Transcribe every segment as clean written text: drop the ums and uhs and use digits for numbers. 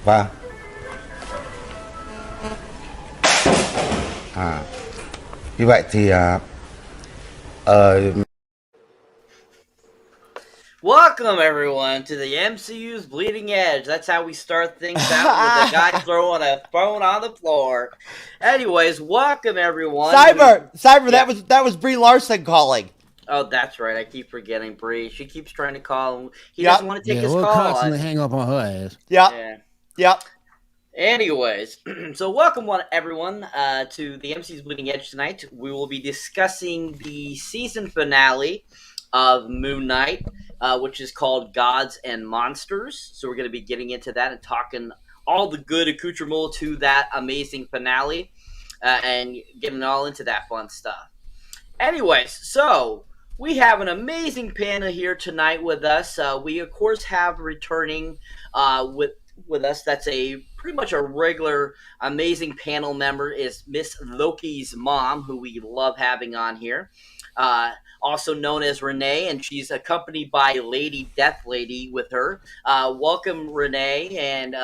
Wow. Như vậy thì Welcome, everyone, to the MCU'S Bleeding Edge. That's how we start things out with a guy throwing a phone on the floor. Anyways, welcome, everyone. Cyber, Yeah. that was Brie Larson calling. Oh, that's right. I keep forgetting Bree. She keeps trying to call him. He Yep. doesn't want to take his we'll call. constantly hang up on her ass. Yep. Yep. Anyways, so welcome, everyone, to the MCU'S Bleeding Edge tonight. We will be discussing the season finale of Moon Knight, which is called Gods and Monsters. So we're going to be getting into that and talking all the good accoutrement to that amazing finale and getting all into that fun stuff. Anyways, so we have an amazing panel here tonight with us. We, of course, have returning with us. That's pretty much a regular amazing panel member is Miss Loki's mom, who we love having on here. Also known as Renee, and she's accompanied by Lady Death Lady with her. Welcome, Renee and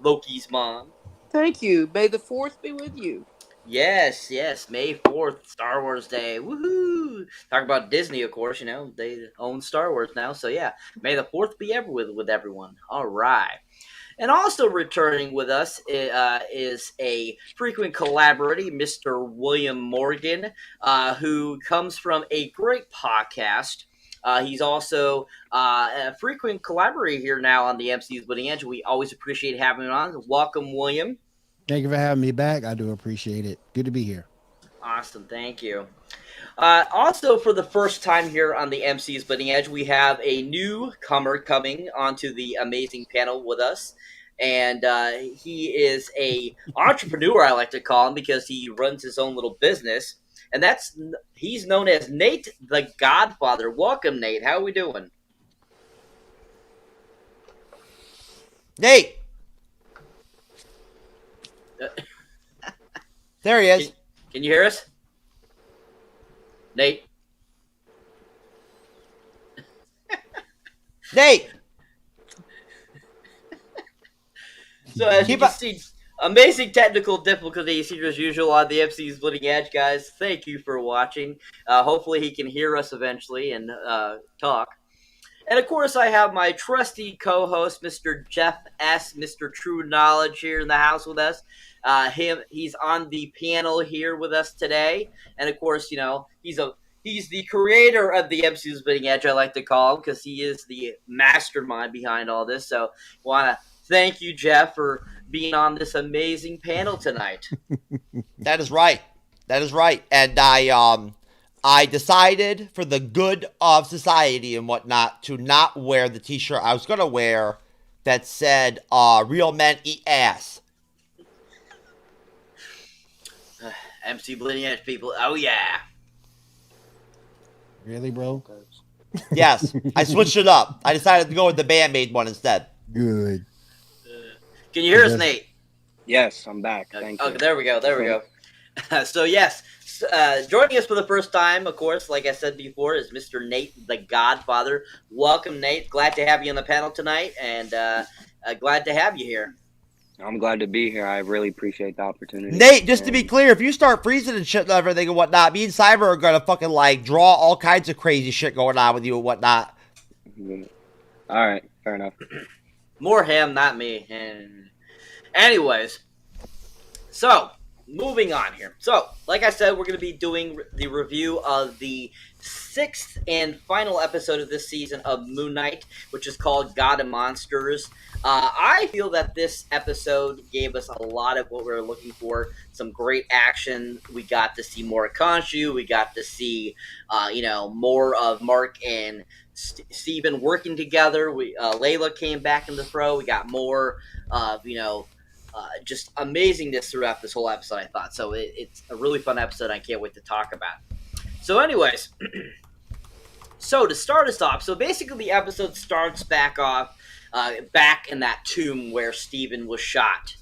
Loki's mom. Thank you. May the 4th be with you. Yes, May 4th, Star Wars Day. Woohoo! Talk about Disney, of course, you know, they own Star Wars now, so yeah. May the 4th be ever with everyone. All right. And also returning with us is a frequent collaborator, Mr. William Morgan, who comes from a great podcast. He's also a frequent collaborator here now on the MCU'S Bleeding Edge. We always appreciate having him on. Welcome, William. Thank you for having me back. I do appreciate it. Good to be here. Awesome. Thank you. Also, for the first time here on the MCU'S Bleeding Edge, we have a newcomer coming onto the amazing panel with us. And he is a entrepreneur, I like to call him, because he runs his own little business. And he's known as Natethagodfather. Welcome, Nate. How are we doing? Nate! There he is. Can you hear us? Nate? Nate! So as you can see, amazing technical difficulties here as usual on the MCU'S Bleeding Edge, guys. Thank you for watching. Hopefully he can hear us eventually and talk. And of course, I have my trusty co-host, Mr. Jeff S., Mr. TrueKnowledge, here in the house with us. He's on the panel here with us today, and of course, you know, he's the creator of the MCU'S Bleeding Edge, I like to call him, because he is the mastermind behind all this. So, want to thank you, Jeff, for being on this amazing panel tonight. That is right. And I decided, for the good of society and whatnot, to not wear the t-shirt I was going to wear that said, real men eat ass. MC Bleeding Edge people, oh yeah. Really, bro? Yes, I switched it up. I decided to go with the Band-Aid one instead. Good. Can you hear us, Nate? Yes, I'm back. Thank you. Okay, there we go. So yes, joining us for the first time, of course, like I said before, is Mr. Nate the Godfather. Welcome, Nate. Glad to have you on the panel tonight, and glad to have you here. I'm glad to be here. I really appreciate the opportunity. Nate, just to be clear, if you start freezing and shit and everything and whatnot, me and Cyber are going to fucking, like, draw all kinds of crazy shit going on with you and whatnot. All right, fair enough. More him, not me. And anyways, so moving on here. So, like I said, we're going to be doing the review of the 6th and final episode of this season of Moon Knight, which is called God and Monsters. I feel that this episode gave us a lot of what we were looking for. Some great action. We got to see more of Khonshu. We got to see, more of Mark and Steven working together. Layla came back in the throw. We got more of, just amazingness throughout this whole episode, I thought. So it's a really fun episode. I can't wait to talk about. So anyways, so to start us off, so basically the episode starts back in that tomb where Steven was shot.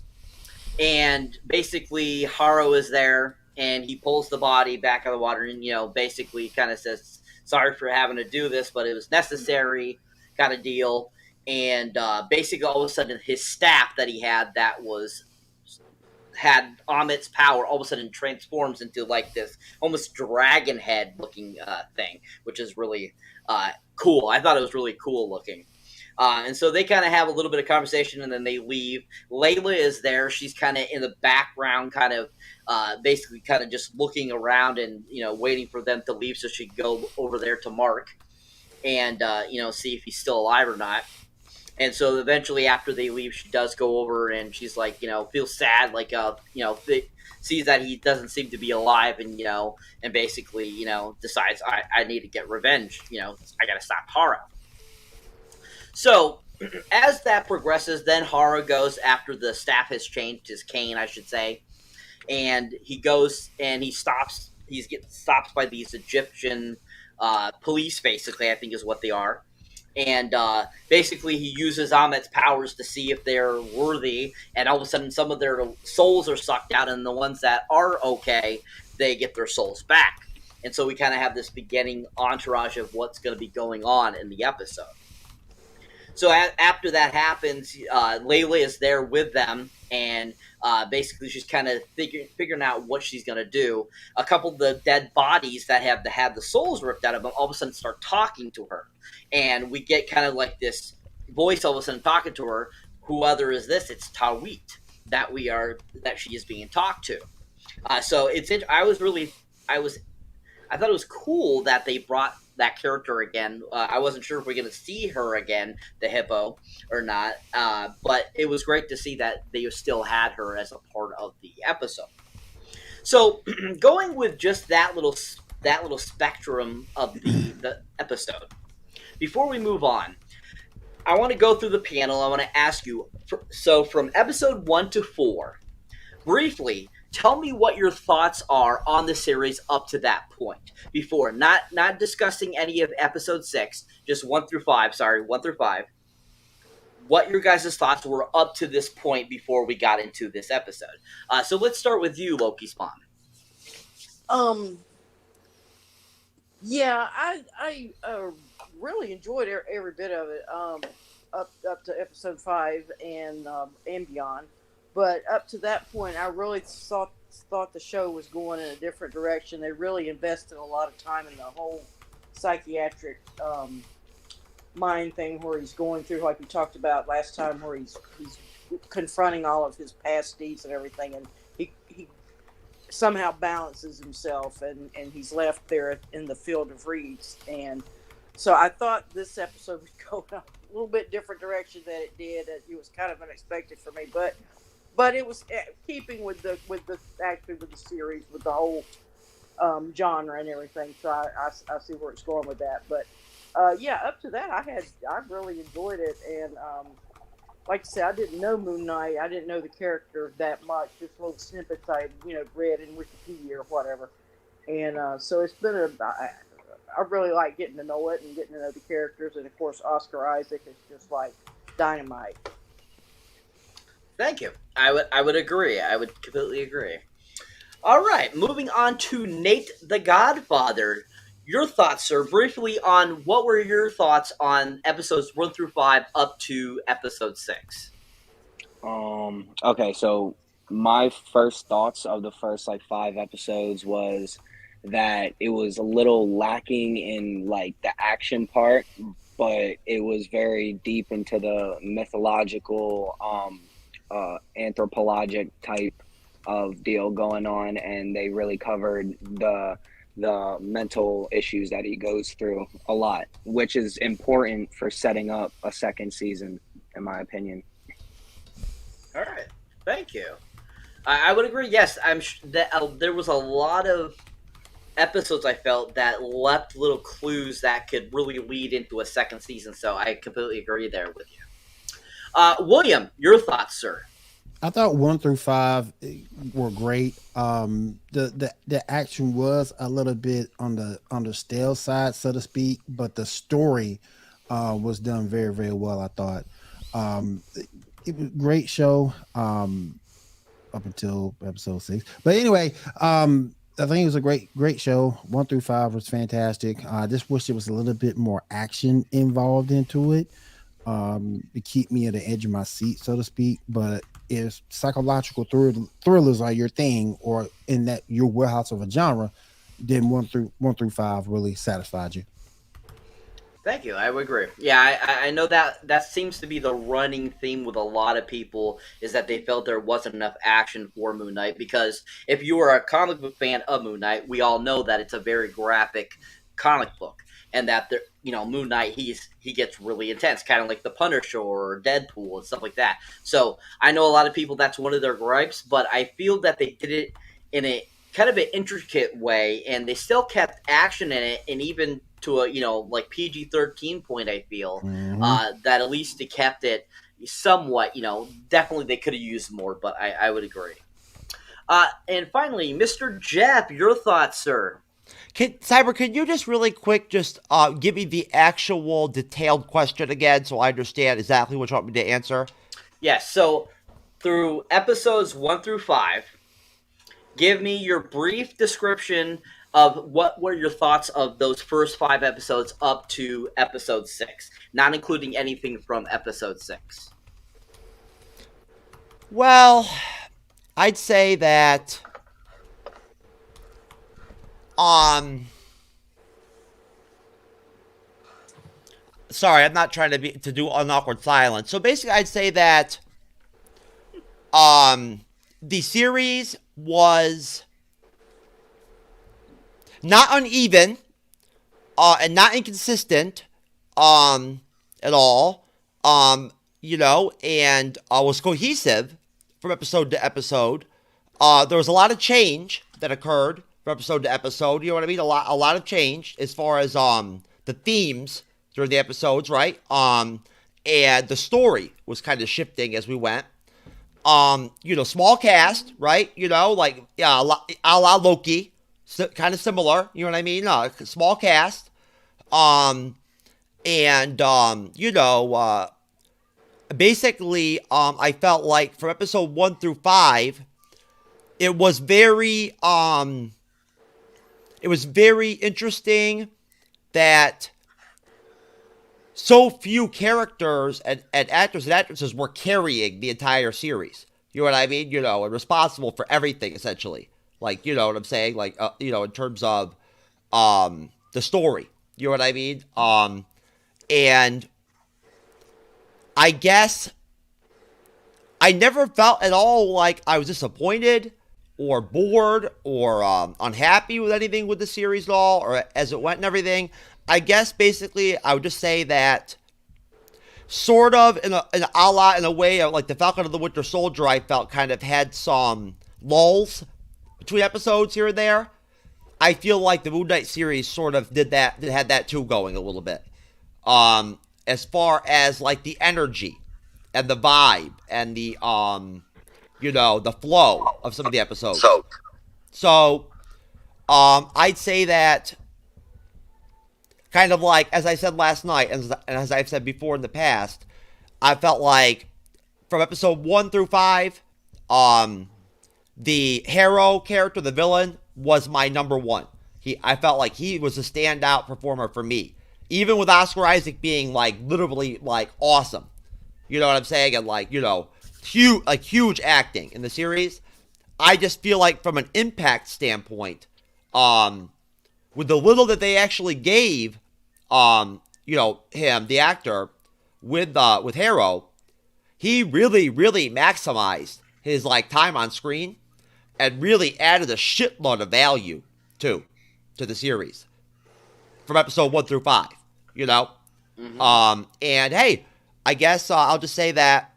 And basically Harrow is there, and he pulls the body back out of the water and, basically kind of says, sorry for having to do this, but it was necessary kind of deal. and basically all of a sudden his staff that he had had Amit's power all of a sudden transforms into like this almost dragon head looking thing, which is really cool. I thought it was really cool looking. And so they kind of have a little bit of conversation, and then they leave. Layla is there. She's kind of in the background, kind of basically kind of just looking around and, waiting for them to leave so she can go over there to Mark and, see if he's still alive or not. And so eventually after they leave, she does go over and she's like, feels sad, like, sees that he doesn't seem to be alive and, and basically, decides I need to get revenge. I got to stop Hara. So, as that progresses, then Hara goes after the staff has changed, his cane, I should say, and he goes and he stops. He gets stopped by these Egyptian police, basically, I think is what they are. And basically, he uses Amit's powers to see if they're worthy, and all of a sudden, some of their souls are sucked out, and the ones that are okay, they get their souls back. And so we kind of have this beginning entourage of what's going to be going on in the episode. So after that happens, Layla is there with them, and basically she's kind of figuring out what she's going to do. A couple of the dead bodies that have had the souls ripped out of them all of a sudden start talking to her. And we get kind of like this voice all of a sudden talking to her. Who other is this? It's Tawit that she is being talked to. So it's I thought it was cool that they brought that character again. I wasn't sure if we're going to see her again, the hippo, or not. But it was great to see that they still had her as a part of the episode. So going with just that little spectrum of the episode. Before we move on, I want to go through the panel. I want to ask you. So from episode 1 to 4, briefly, tell me what your thoughts are on the series up to that point. Before, not discussing any of episode 6, just 1 through 5. Sorry, 1 through 5. What your guys' thoughts were up to this point before we got into this episode. So let's start with you, Loki Spawn. Yeah, I really enjoyed every bit of it. Up to episode 5 and beyond. But up to that point, I really thought the show was going in a different direction. They really invested a lot of time in the whole psychiatric mind thing, where he's going through, like we talked about last time, where he's confronting all of his past deeds and everything, and he somehow balances himself, and he's left there in the field of reeds. And so I thought this episode would go in a little bit different direction than it did. It was kind of unexpected for me, but it was keeping with the series, with the whole genre and everything. So I see where it's going with that. But yeah, up to that, I really enjoyed it. And like I said, I didn't know Moon Knight. I didn't know the character that much. Just little snippets I read in Wikipedia or whatever. And so it's been I really like getting to know it and getting to know the characters. And of course, Oscar Isaac is just like dynamite. Thank you. I would agree. I would completely agree. All right, moving on to Nate the Godfather. Your thoughts, sir, briefly on what were your thoughts on episodes 1 through 5 up to episode 6? Okay, so my first thoughts of the first 5 episodes was that it was a little lacking in the action part, but it was very deep into the mythological anthropologic type of deal going on, and they really covered the mental issues that he goes through a lot, which is important for setting up a second season, in my opinion. All right, thank you. I would agree. Yes, I'm that there was a lot of episodes I felt that left little clues that could really lead into a second season. So I completely agree there with you. William, your thoughts, sir? I thought 1 through 5 were great. The action was a little bit on the stale side, so to speak, but the story was done very, very well. I thought it was a great show up until episode 6. But anyway, I think it was a great show. 1 through 5 was fantastic. I just wish there was a little bit more action involved into it. to keep me at the edge of my seat, so to speak. But if psychological thrillers are your thing, or in that your warehouse of a genre, then one through five really satisfied you. Thank you. I would agree. Yeah, I know that seems to be the running theme with a lot of people is that they felt there wasn't enough action for Moon Knight, because if you are a comic book fan of Moon Knight, we all know that it's a very graphic comic book, and that Moon Knight he gets really intense, kind of like the Punisher or Deadpool and stuff like that. So I know a lot of people that's one of their gripes, but I feel that they did it in a kind of an intricate way, and they still kept action in it, and even to a like PG-13 point, I feel that at least they kept it somewhat. Definitely they could have used more, but I would agree. And finally, Mr. Jeff, your thoughts, sir? Cyber, can you just really quick just give me the actual detailed question again so I understand exactly what you want me to answer? Yes. So through episodes 1 through 5, give me your brief description of what were your thoughts of those first 5 episodes up to episode 6, not including anything from episode 6. Well, I'd say that sorry, I'm not trying to do an awkward silence. So basically I'd say that the series was not uneven, and not inconsistent, at all, and was cohesive from episode to episode. There was a lot of change that occurred from episode to episode. You know what I mean? A lot of change as far as the themes during the episodes, right? And the story was kind of shifting as we went. Small cast, right? A la Loki. Kind of similar, you know what I mean? Small cast, basically, I felt like from episode 1 through 5, it was very interesting that so few characters and actors and actresses were carrying the entire series. You know what I mean? And responsible for everything, essentially. Like, you know what I'm saying? Like, in terms of the story. You know what I mean? And I guess I never felt at all like I was disappointed or bored or unhappy with anything with the series at all, or as it went and everything. I guess basically I would just say that sort of in a way of like the Falcon and the Winter Soldier, I felt kind of had some lulls between episodes here and there. I feel like the Moon Knight series sort of had that too going a little bit. As far as like the energy and the vibe and the the flow of some of the episodes. So I'd say that kind of like, as I said last night, and as I've said before in the past, I felt like from episode 1 through 5, the hero character, the villain, was my number one. I felt like he was a standout performer for me. Even with Oscar Isaac being like literally like awesome. You know what I'm saying? And like, huge acting in the series. I just feel like from an impact standpoint, with the little that they actually gave him, the actor, with Harrow, he really, really maximized his like time on screen and really added a shitload of value to the series from episode 1 through 5. And hey, I guess I'll just say that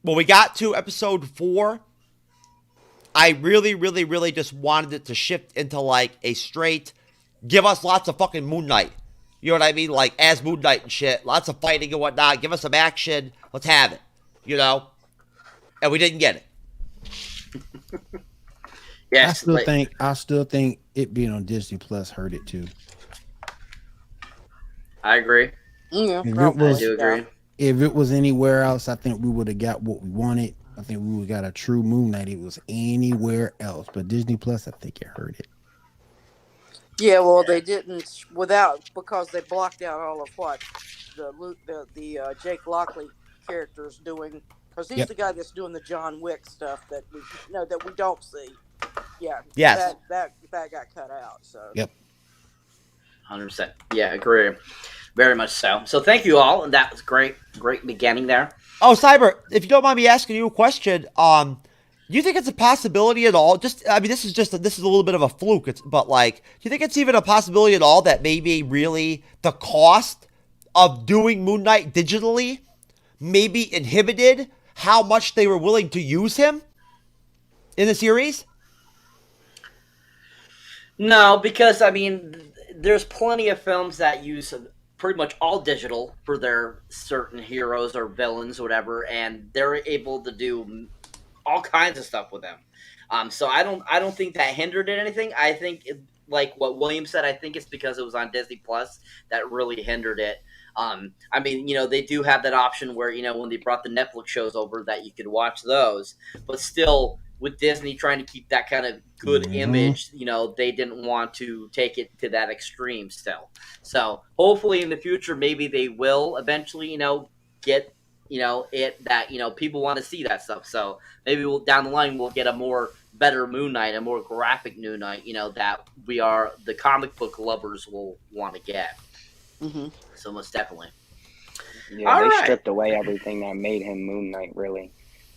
when we got to episode 4, I really, really, really just wanted it to shift into like a straight, give us lots of fucking Moon Knight. You know what I mean? Like as Moon Knight and shit, lots of fighting and whatnot. Give us some action. Let's have it. And we didn't get it. Yes, I still think it being on Disney Plus hurt it too. I agree. Yeah, I do agree. If it was anywhere else, I think we would have got what we wanted. I think we would have got a true Moon Knight. It was anywhere else, but Disney Plus, I think it hurt it. Yeah, well, they didn't because they blocked out all of what the Jake Lockley character's doing, because he's Yep. the guy that's doing the John Wick stuff that we don't see. Yeah, Yes. that got cut out. So Yep. 100%. Yeah, agree. Very much so. So thank you all, and that was great beginning there. Oh, Cyber, if you don't mind me asking you a question, do you think it's a possibility at all? This is a little bit of a fluke. But like, do you think it's even a possibility at all that maybe really the cost of doing Moon Knight digitally maybe inhibited how much they were willing to use him in the series? No, because there's plenty of films that use pretty much all digital for their certain heroes or villains, or whatever, and they're able to do all kinds of stuff with them. So I don't think that hindered it anything. I think, like what William said, I think it's because it was on Disney Plus that really hindered it. They do have that option where, when they brought the Netflix shows over, that you could watch those, but still, with Disney trying to keep that kind of good image, they didn't want to take it to that extreme still. So hopefully in the future, maybe they will eventually, get, it that, people want to see that stuff. So maybe down the line, we'll get a more better Moon Knight, a more graphic Moon Knight, that the comic book lovers will want to get. Mm-hmm. So most definitely. Yeah, All they right. stripped away everything that made him Moon Knight, really.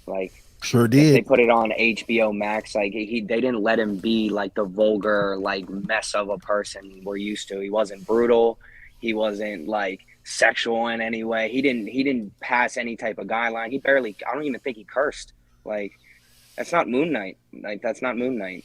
Like, Sure if they did. put it on HBO Max, like they didn't let him be like the vulgar like mess of a person we're used to. He wasn't brutal. He wasn't like sexual in any way. He didn't pass any type of guideline. I don't even think he cursed. Like, that's not Moon Knight. Like, that's not Moon Knight.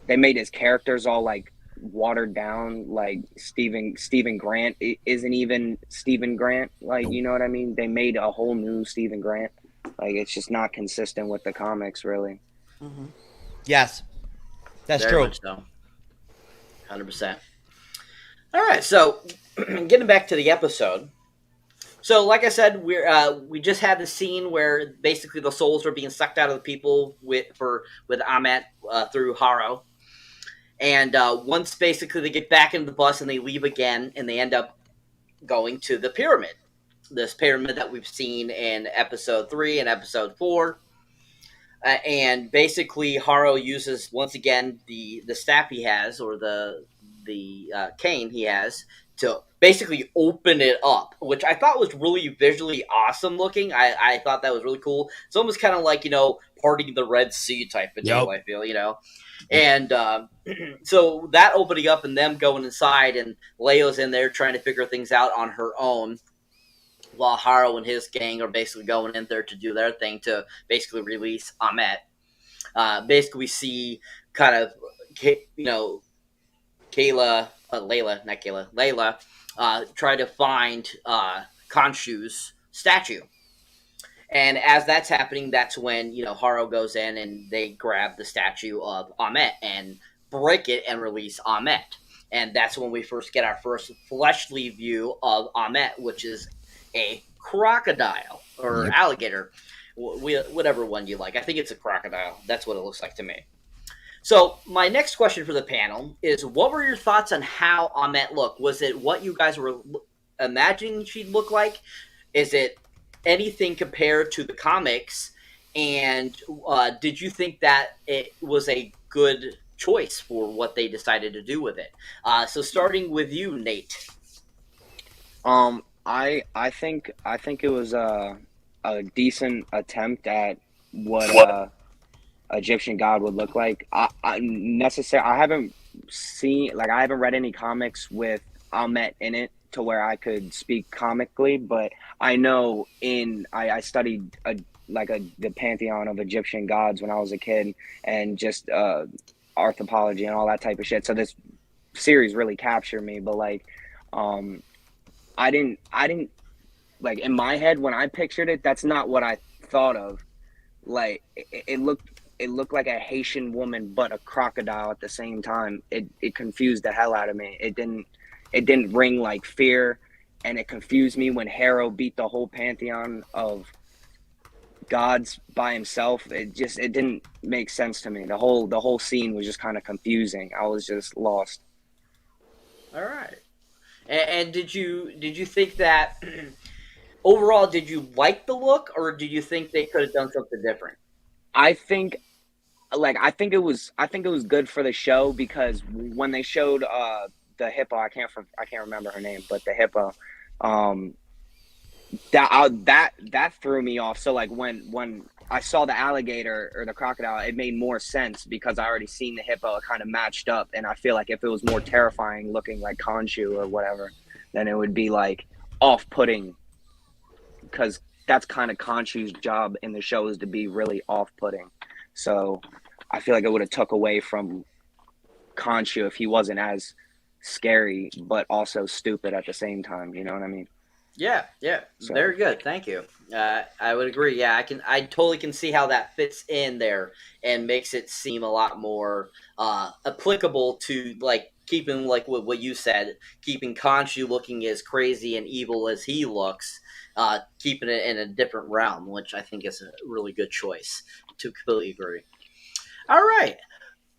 They made his characters all like watered down. Like Stephen Grant isn't even Stephen Grant. Like, you know what I mean? They made a whole new Stephen Grant. Like, it's just not consistent with the comics, really. Mm-hmm. Yes, that's Very true. much so. 100%. All right, so getting back to the episode. So, like I said, we just had the scene where basically the souls are being sucked out of the people with Amet through Harrow, and once basically they get back into the bus and they leave again, and they end up going to the pyramid. This pyramid that we've seen in episode 3 and episode 4. And basically Harrow uses, once again, the staff he has, or the cane he has, to basically open it up, which I thought was really visually awesome looking. I thought that was really cool. It's almost kind of like, parting the Red Sea type of deal, I feel, And so that opening up and them going inside, and Leo's in there trying to figure things out on her own, while Harrow and his gang are basically going in there to do their thing to basically release Amet. Basically, we see kind of, Layla try to find Khonshu's statue. And as that's happening, that's when, Harrow goes in and they grab the statue of Amet and break it and release Amet. And that's when we first get our first fleshly view of Amet, which is a crocodile or alligator, whatever one you like. I think it's a crocodile. That's what it looks like to me. So my next question for the panel is, what were your thoughts on how Amet looked? Was it what you guys were imagining she'd look like? Is it anything compared to the comics? And did you think that it was a good choice for what they decided to do with it? So starting with you, Nate. I think it was a decent attempt at what Egyptian god would look like. I haven't read any comics with Amet in it to where I could speak comically, but I know I studied the pantheon of Egyptian gods when I was a kid, and just arthropology and all that type of shit. So this series really captured me, but I didn't like, in my head when I pictured it, that's not what I thought of. Like, it looked like a Haitian woman but a crocodile at the same time. It confused the hell out of me. It didn't ring like fear, and it confused me when Harrow beat the whole pantheon of gods by himself. It didn't make sense to me. The whole scene was just kind of confusing. I was just lost. All right. And did you think that overall, did you like the look, or did you think they could have done something different? I think I think it was good for the show, because when they showed the hippo, I can't remember her name, but the hippo, um that threw me off. So like when I saw the alligator or the crocodile, it made more sense because I already seen the hippo. It kind of matched up, and I feel like if it was more terrifying looking like Khonshu or whatever, then it would be like off-putting, because that's kind of Khonshu's job in the show, is to be really off-putting. So I feel like it would have took away from Khonshu if he wasn't as scary but also stupid at the same time. You know what I mean? Yeah, So- very good. Thank you. I would agree. Yeah, I totally can see how that fits in there and makes it seem a lot more applicable to like keeping like what you said, keeping Khonshu looking as crazy and evil as he looks, keeping it in a different realm, which I think is a really good choice. To completely agree. All right,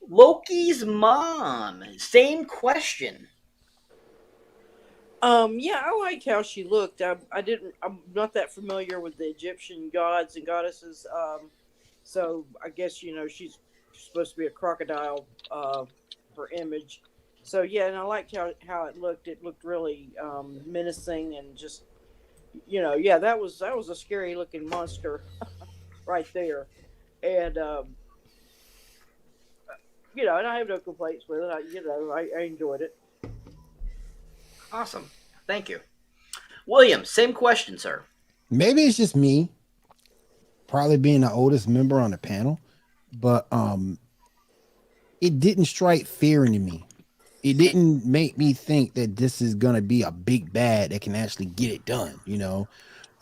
Loki's mom. Same question. Yeah, I like how she looked. I'm not that familiar with the Egyptian gods and goddesses. So I guess she's supposed to be a crocodile, for image. So yeah, and I liked how it looked. It looked really menacing and just yeah, that was a scary looking monster right there, and and I have no complaints with it. I enjoyed it. Awesome. Thank you. William, same question, sir. Maybe it's just me, probably being the oldest member on the panel, but it didn't strike fear into me. It didn't make me think that this is gonna be a big bad that can actually get it done. You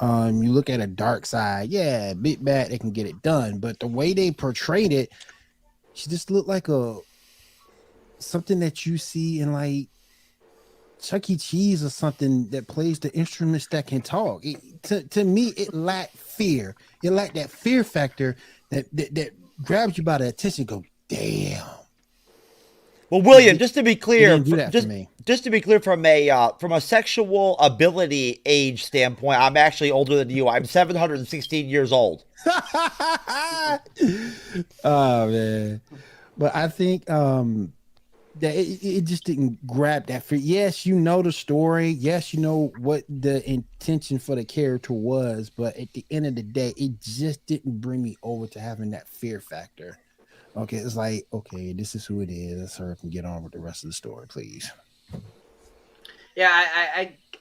look at a dark side, yeah, big bad that can get it done, but the way they portrayed it, she just looked like something that you see in like Chuck E. Cheese or something that plays the instruments that can talk. To me, it lacked fear. It lacked that fear factor that grabs you by the attention. Go, damn. Well, William, just to be clear, just to be clear, from a sexual ability age standpoint, I'm actually older than you. I'm 716 years old. Oh man, but I think that it just didn't grab that fear. Yes, you know the story. Yes, you know what the intention for the character was, but at the end of the day, it just didn't bring me over to having that fear factor. Okay, it's like, okay, this is who it is. Let's hurry up and get on with the rest of the story, please. Yeah,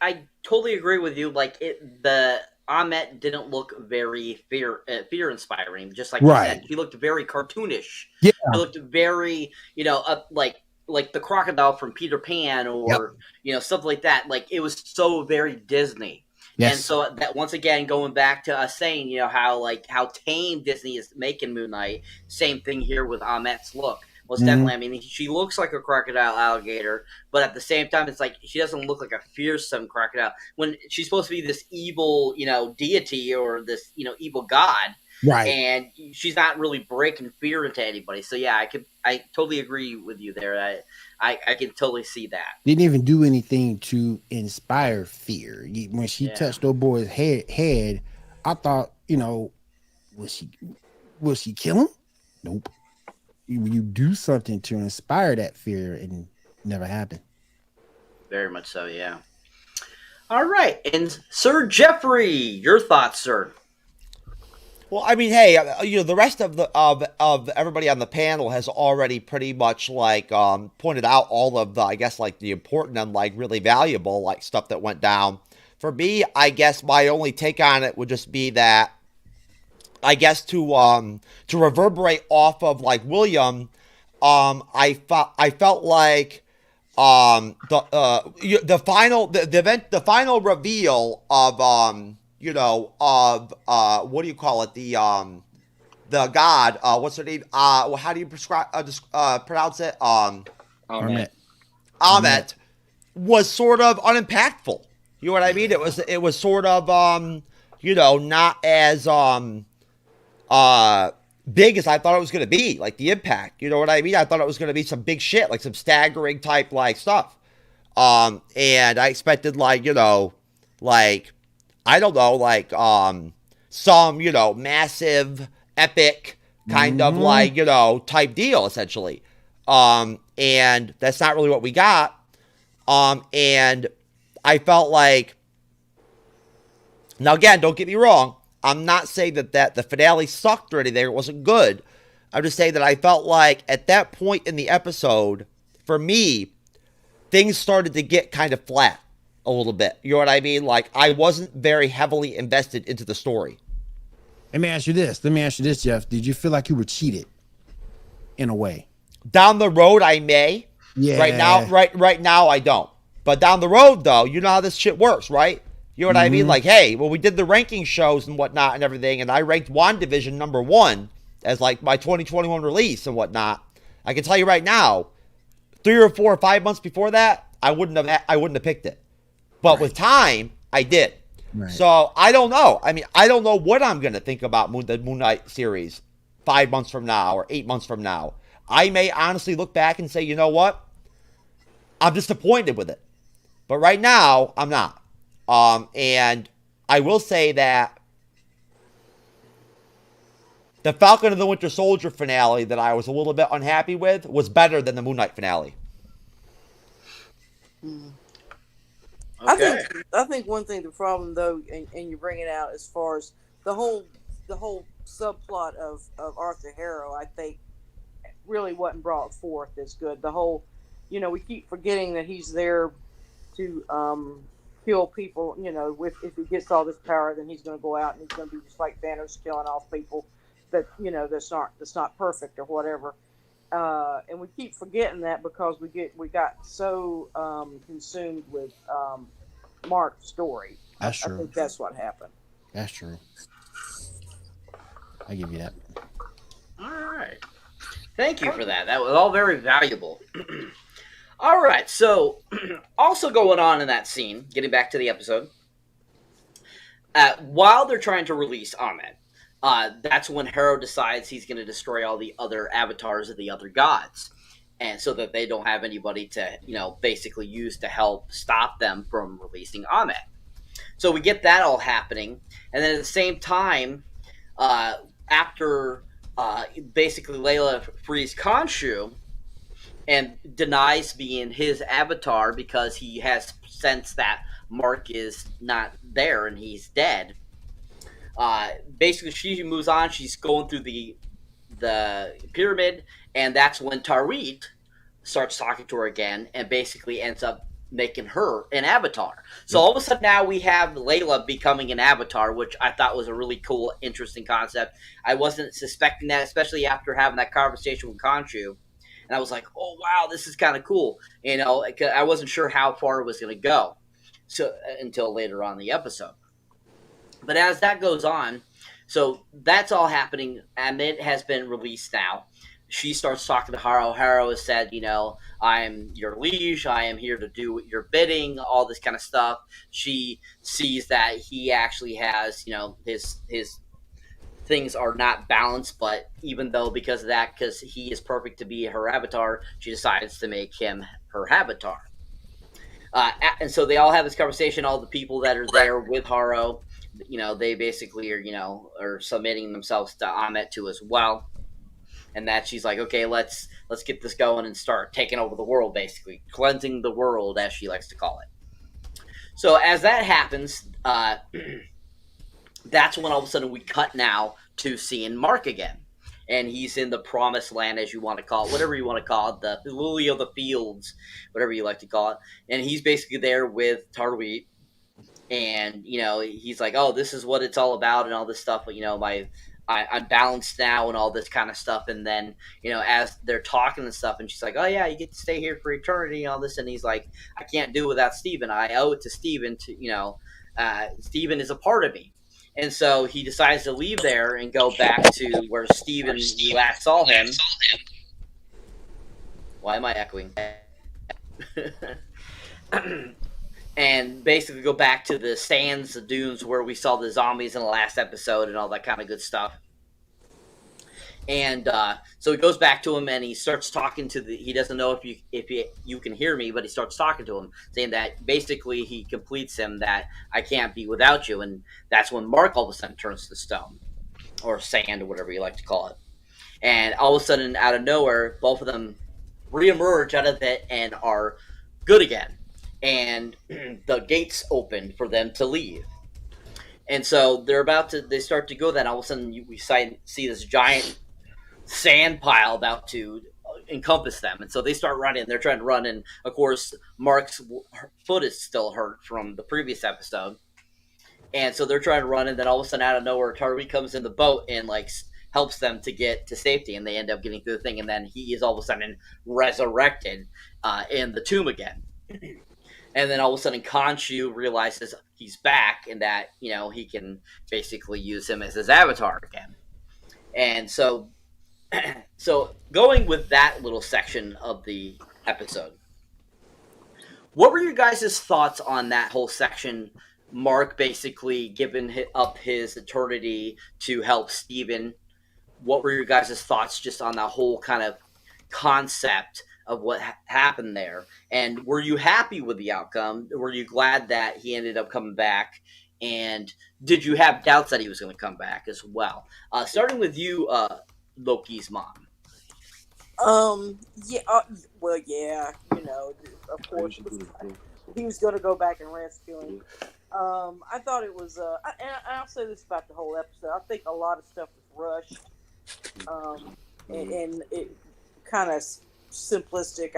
I totally agree with you. Like the Ahmet didn't look very fear inspiring. Just like you said, he looked very cartoonish. Yeah, he looked very like the crocodile from Peter Pan or something like that. Like it was so very Disney. Yes. And so that once again, going back to us saying, how tame Disney is making Moon Knight, same thing here with Ahmet's look. Most definitely. I mean, she looks like a crocodile alligator, but at the same time, it's like she doesn't look like a fearsome crocodile when she's supposed to be this evil, deity or this, evil god. Right. And she's not really breaking fear into anybody. So yeah, I totally agree with you there. I can totally see that. Didn't even do anything to inspire fear. When she touched old boy's head, I thought, will she kill him? Nope. You do something to inspire that fear, and it never happened. Very much so, yeah. All right, and Sir Jeffrey, your thoughts, sir. Well, I mean, hey, the rest of everybody on the panel has already pretty much pointed out all of the, I guess, the important and really valuable stuff that went down. For me, I guess my only take on it would just be that, I guess to reverberate off of William, I felt like the final reveal of what do you call it? The god, what's her name? How do you pronounce it? Ahmet was sort of unimpactful. You know what I mean? It was sort of not as big as I thought it was going to be. The impact. You know what I mean? I thought it was going to be some big shit, some staggering type stuff. And I expected like, you know, like, I don't know, like, some, you know, massive, epic kind of like, you know, type deal, essentially. And that's not really what we got. And I felt like, now again, don't get me wrong, I'm not saying that the finale sucked or anything, it wasn't good. I'm just saying that I felt like at that point in the episode, for me, things started to get kind of flat a little bit. You know what I mean? Like, I wasn't very heavily invested into the story. Let me ask you this, Jeff. Did you feel like you were cheated in a way? Down the road, I may. Yeah. Right now, I don't. But down the road, though, you know how this shit works, right? You know what I mean? Like, hey, well, we did the ranking shows and whatnot and everything, and I ranked WandaVision #1 as, like, my 2021 release and whatnot. I can tell you right now, 3 or 4 or 5 months before that, I wouldn't have picked it. But with time, I did. Right. So, I don't know. I mean, I don't know what I'm going to think about the Moon Knight series 5 months from now or 8 months from now. I may honestly look back and say, you know what? I'm disappointed with it. But right now, I'm not. And I will say that the Falcon and the Winter Soldier finale that I was a little bit unhappy with was better than the Moon Knight finale. Okay. I think one thing, the problem though, and you bring it out as far as the whole subplot of Arthur Harrow, I think really wasn't brought forth as good. The whole, you know, we keep forgetting that he's there to kill people. You know, if he gets all this power, then he's going to go out and he's going to be just like Thanos, killing off people that, you know, that's not perfect or whatever. And we keep forgetting that because we got so consumed with Mark's story. That's true. I think that's what happened. That's true. I give you that. All right. Thank you for that. That was all very valuable. All right. So, also going on in that scene, getting back to the episode, while they're trying to release Ahmed, that's when Harrow decides he's going to destroy all the other avatars of the other gods, and so that they don't have anybody to, you know, basically use to help stop them from releasing Ahmed. So we get that all happening, and then at the same time, after basically Layla frees Khonshu and denies being his avatar because he has sensed that Mark is not there and he's dead. Basically, she moves on. She's going through the pyramid, and that's when Tariq starts talking to her again, and basically ends up making her an avatar. So all of a sudden now we have Layla becoming an avatar, which I thought was a really cool, interesting concept. I wasn't suspecting that, especially after having that conversation with Khonshu. And I was like, oh, wow, this is kind of cool. You know, I wasn't sure how far it was going to go until later on in the episode. But as that goes on, so that's all happening. Ahmed has been released now. She starts talking to Harrow. Harrow has said, you know, I'm your liege. I am here to do your bidding, all this kind of stuff. She sees that he actually has, you know, his things are not balanced, but even though because of that, because he is perfect to be her avatar, she decides to make him her avatar. And so they all have this conversation, all the people that are there with Harrow, you know, they basically are, you know, are submitting themselves to Ahmed too as well. And that she's like, okay, let's get this going and start taking over the world, basically cleansing the world, as she likes to call it. So as that happens, that's when all of a sudden we cut now to seeing Mark again, and he's in the promised land, as you want to call it, whatever you want to call it, the lily of the fields, whatever you like to call it. And he's basically there with Tariq, and you know, he's like, oh, this is what it's all about and all this stuff. But you know, I'm balanced now and all this kind of stuff. And then, you know, as they're talking and stuff, and she's like, oh yeah, you get to stay here for eternity and all this. And he's like, I can't do it without Steven. I owe it to Steven to, you know, Steven is a part of me. And so he decides to leave there and go back to where Steven, we last saw him. Why am I echoing? And basically go back to the sands, the dunes where we saw the zombies in the last episode and all that kind of good stuff. And so he goes back to him, and he starts talking to he doesn't know if you can hear me, but he starts talking to him, saying that basically he completes him that I can't be without you. And that's when Mark all of a sudden turns to stone or sand or whatever you like to call it. And all of a sudden, out of nowhere, both of them reemerge out of it and are good again. And the gates open for them to leave. And so they start to go. Then all of a sudden, we see this giant sand pile about to encompass them, and so they start running. They're trying to run, and of course Mark's foot is still hurt from the previous episode, and so they're trying to run, and then all of a sudden out of nowhere Tarby comes in the boat and like helps them to get to safety, and they end up getting through the thing, and then he is all of a sudden resurrected in the tomb again. And then all of a sudden Khonshu realizes he's back, and that he can basically use him as his avatar again. And so going with that little section of the episode, what were your guys' thoughts on that whole section? Mark basically giving up his eternity to help Steven. What were your guys' thoughts just on that whole kind of concept of what happened there? And were you happy with the outcome? Were you glad that he ended up coming back? And did you have doubts that he was going to come back as well? Starting with you, Loki's mom. Yeah. Well, yeah. Of course, he was going to go back and rescue him. I thought it was. And I'll say this about the whole episode. I think a lot of stuff was rushed, and it kind of simplistic.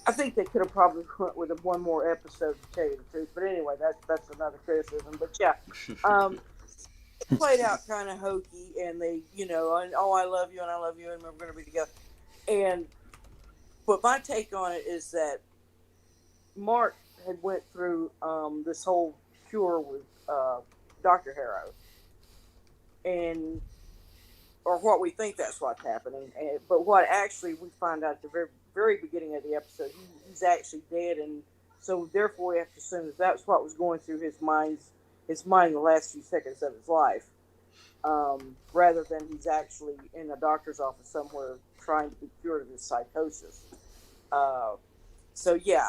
I think they could have probably went with one more episode to tell you the truth. But anyway, that's another criticism. But yeah. Played out kind of hokey, and they, and I love you, and I love you, and we're going to be together. But my take on it is that Mark had went through this whole cure with Dr. Harrow, or what we think that's what's happening. But what actually we find out at the very, very beginning of the episode, he's actually dead, and so therefore we have to assume that's what was going through his mind the last few seconds of his life, rather than he's actually in a doctor's office somewhere trying to be cured of his psychosis. So yeah,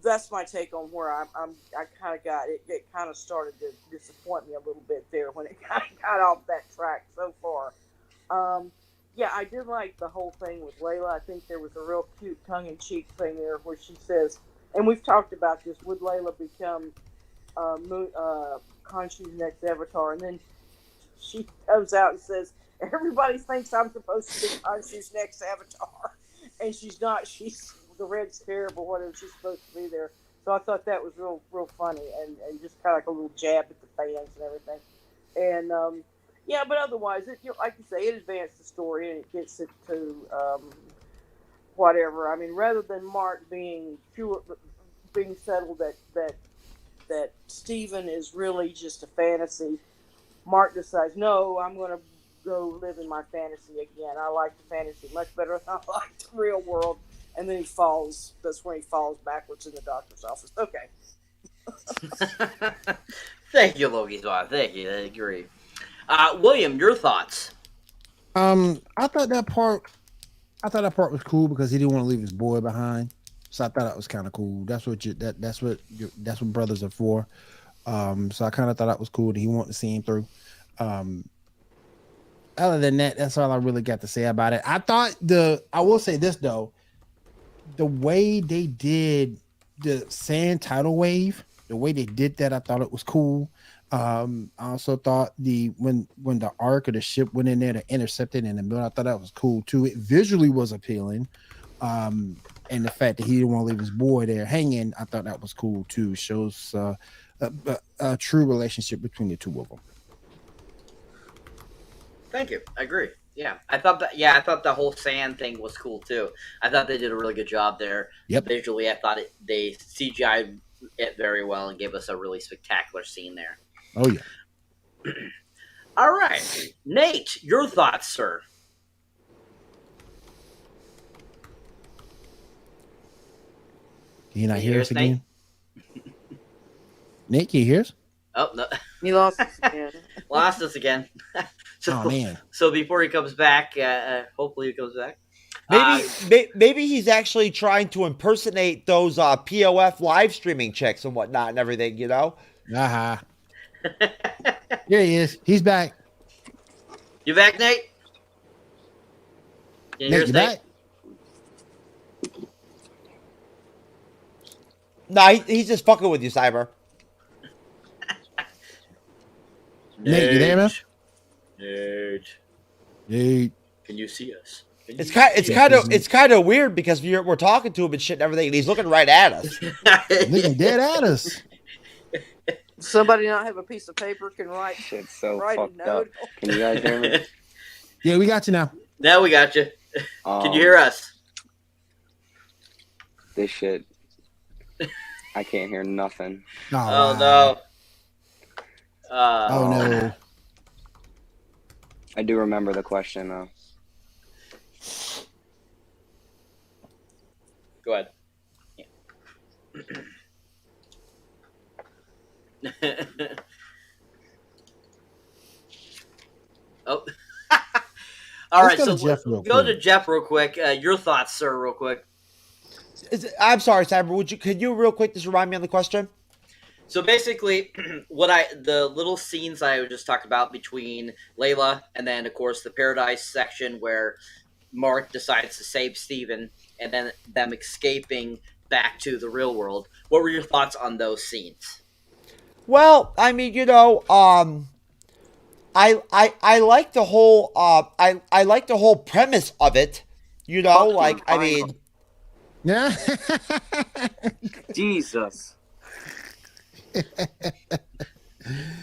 that's my take on where I kind of got it. It kind of started to disappoint me a little bit there when it kind of got off that track so far. Yeah, I did like the whole thing with Layla. I think there was a real cute tongue-in-cheek thing there where she says, and we've talked about this, would Layla become Khonshu's next avatar? And then she comes out and says, everybody thinks I'm supposed to be Khonshu's next avatar, and she's not. The red scarab or whatever, she's supposed to be there. So I thought that was real funny, and just kind of like a little jab at the fans and everything. And yeah, but otherwise, like you say, it advanced the story and it gets it to whatever. I mean, rather than Mark being settled that Steven is really just a fantasy, Mark decides, no, I'm going to go live in my fantasy again. I like the fantasy much better than I like the real world. And then he falls. That's when he falls backwards in the doctor's office. Okay. Thank you, Loki's wife. Thank you. I agree. William, your thoughts? I thought that part was cool because he didn't want to leave his boy behind. So I thought that was kind of cool. That's what brothers are for. So I kind of thought that was cool that he wanted to see him through. Other than that, that's all I really got to say about it. I will say this though, the way they did the sand tidal wave, the way they did that, I thought it was cool. I also thought when the arc of the ship went in there to intercept it in the middle, I thought that was cool too. It visually was appealing. And the fact that he didn't want to leave his boy there hanging, I thought that was cool too. Shows a true relationship between the two of them. Thank you. I agree. Yeah, I thought the whole sand thing was cool too. I thought they did a really good job there. Yep. Visually, I thought they CGI'd it very well and gave us a really spectacular scene there. Oh yeah. All right, Nate, your thoughts, sir? Can you not hear us again? Nate, can you hear us? Oh no, He lost us again. Lost us again. So, Oh man. so before he comes back, hopefully he comes back. Maybe he's actually trying to impersonate those POF live streaming chicks and whatnot and everything, you know? Uh-huh. Here he is. He's back. You back, Nate? Can you hear Nate, us, you Nate? back? No, he's just fucking with you, Cyber. Nate, you there, man? Nate, Nate. can you see us? It's kind of weird because we're talking to him and shit and everything, and he's looking right at us. Looking dead at us. Somebody not have a piece of paper can write. Shit's so Write a fucked up. note. Can you guys hear me? Yeah, we got you now. Now we got you. Can you hear us? This shit. I can't hear nothing. Oh wow. no. Oh no. I do remember the question though. Go ahead. Oh. All right, Let's so go to Jeff real go to quick. Jeff real quick. Your thoughts, sir, real quick. I'm sorry, Cyber. Could you real quick just remind me on the question? So basically, the little scenes I just talked about between Layla and then, of course, the Paradise section where Mark decides to save Steven and then them escaping back to the real world. What were your thoughts on those scenes? Well, I mean, you know, I like the whole I like the whole premise of it. You know, like I mean, Yeah. Jesus.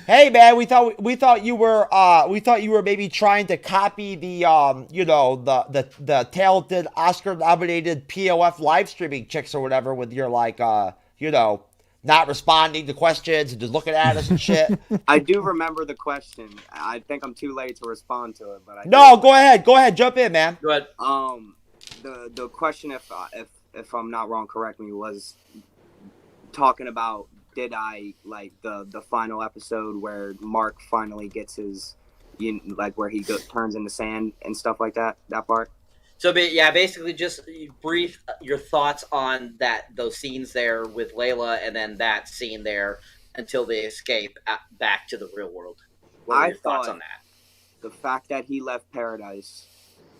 hey man, we thought you were maybe trying to copy the you know the talented Oscar nominated POF live streaming chicks or whatever with your like you know not responding to questions and just looking at us and shit. I do remember the question. I think I'm too late to respond to it, but Go ahead, jump in, man. Go ahead. The question, if I'm not wrong, correct me, was talking about did I like the final episode where Mark finally gets his, like where he turns into sand and stuff like that. That part. So yeah, basically just brief your thoughts on those scenes there with Layla and then that scene there until they escape back to the real world. What are your thoughts on that? The fact that he left Paradise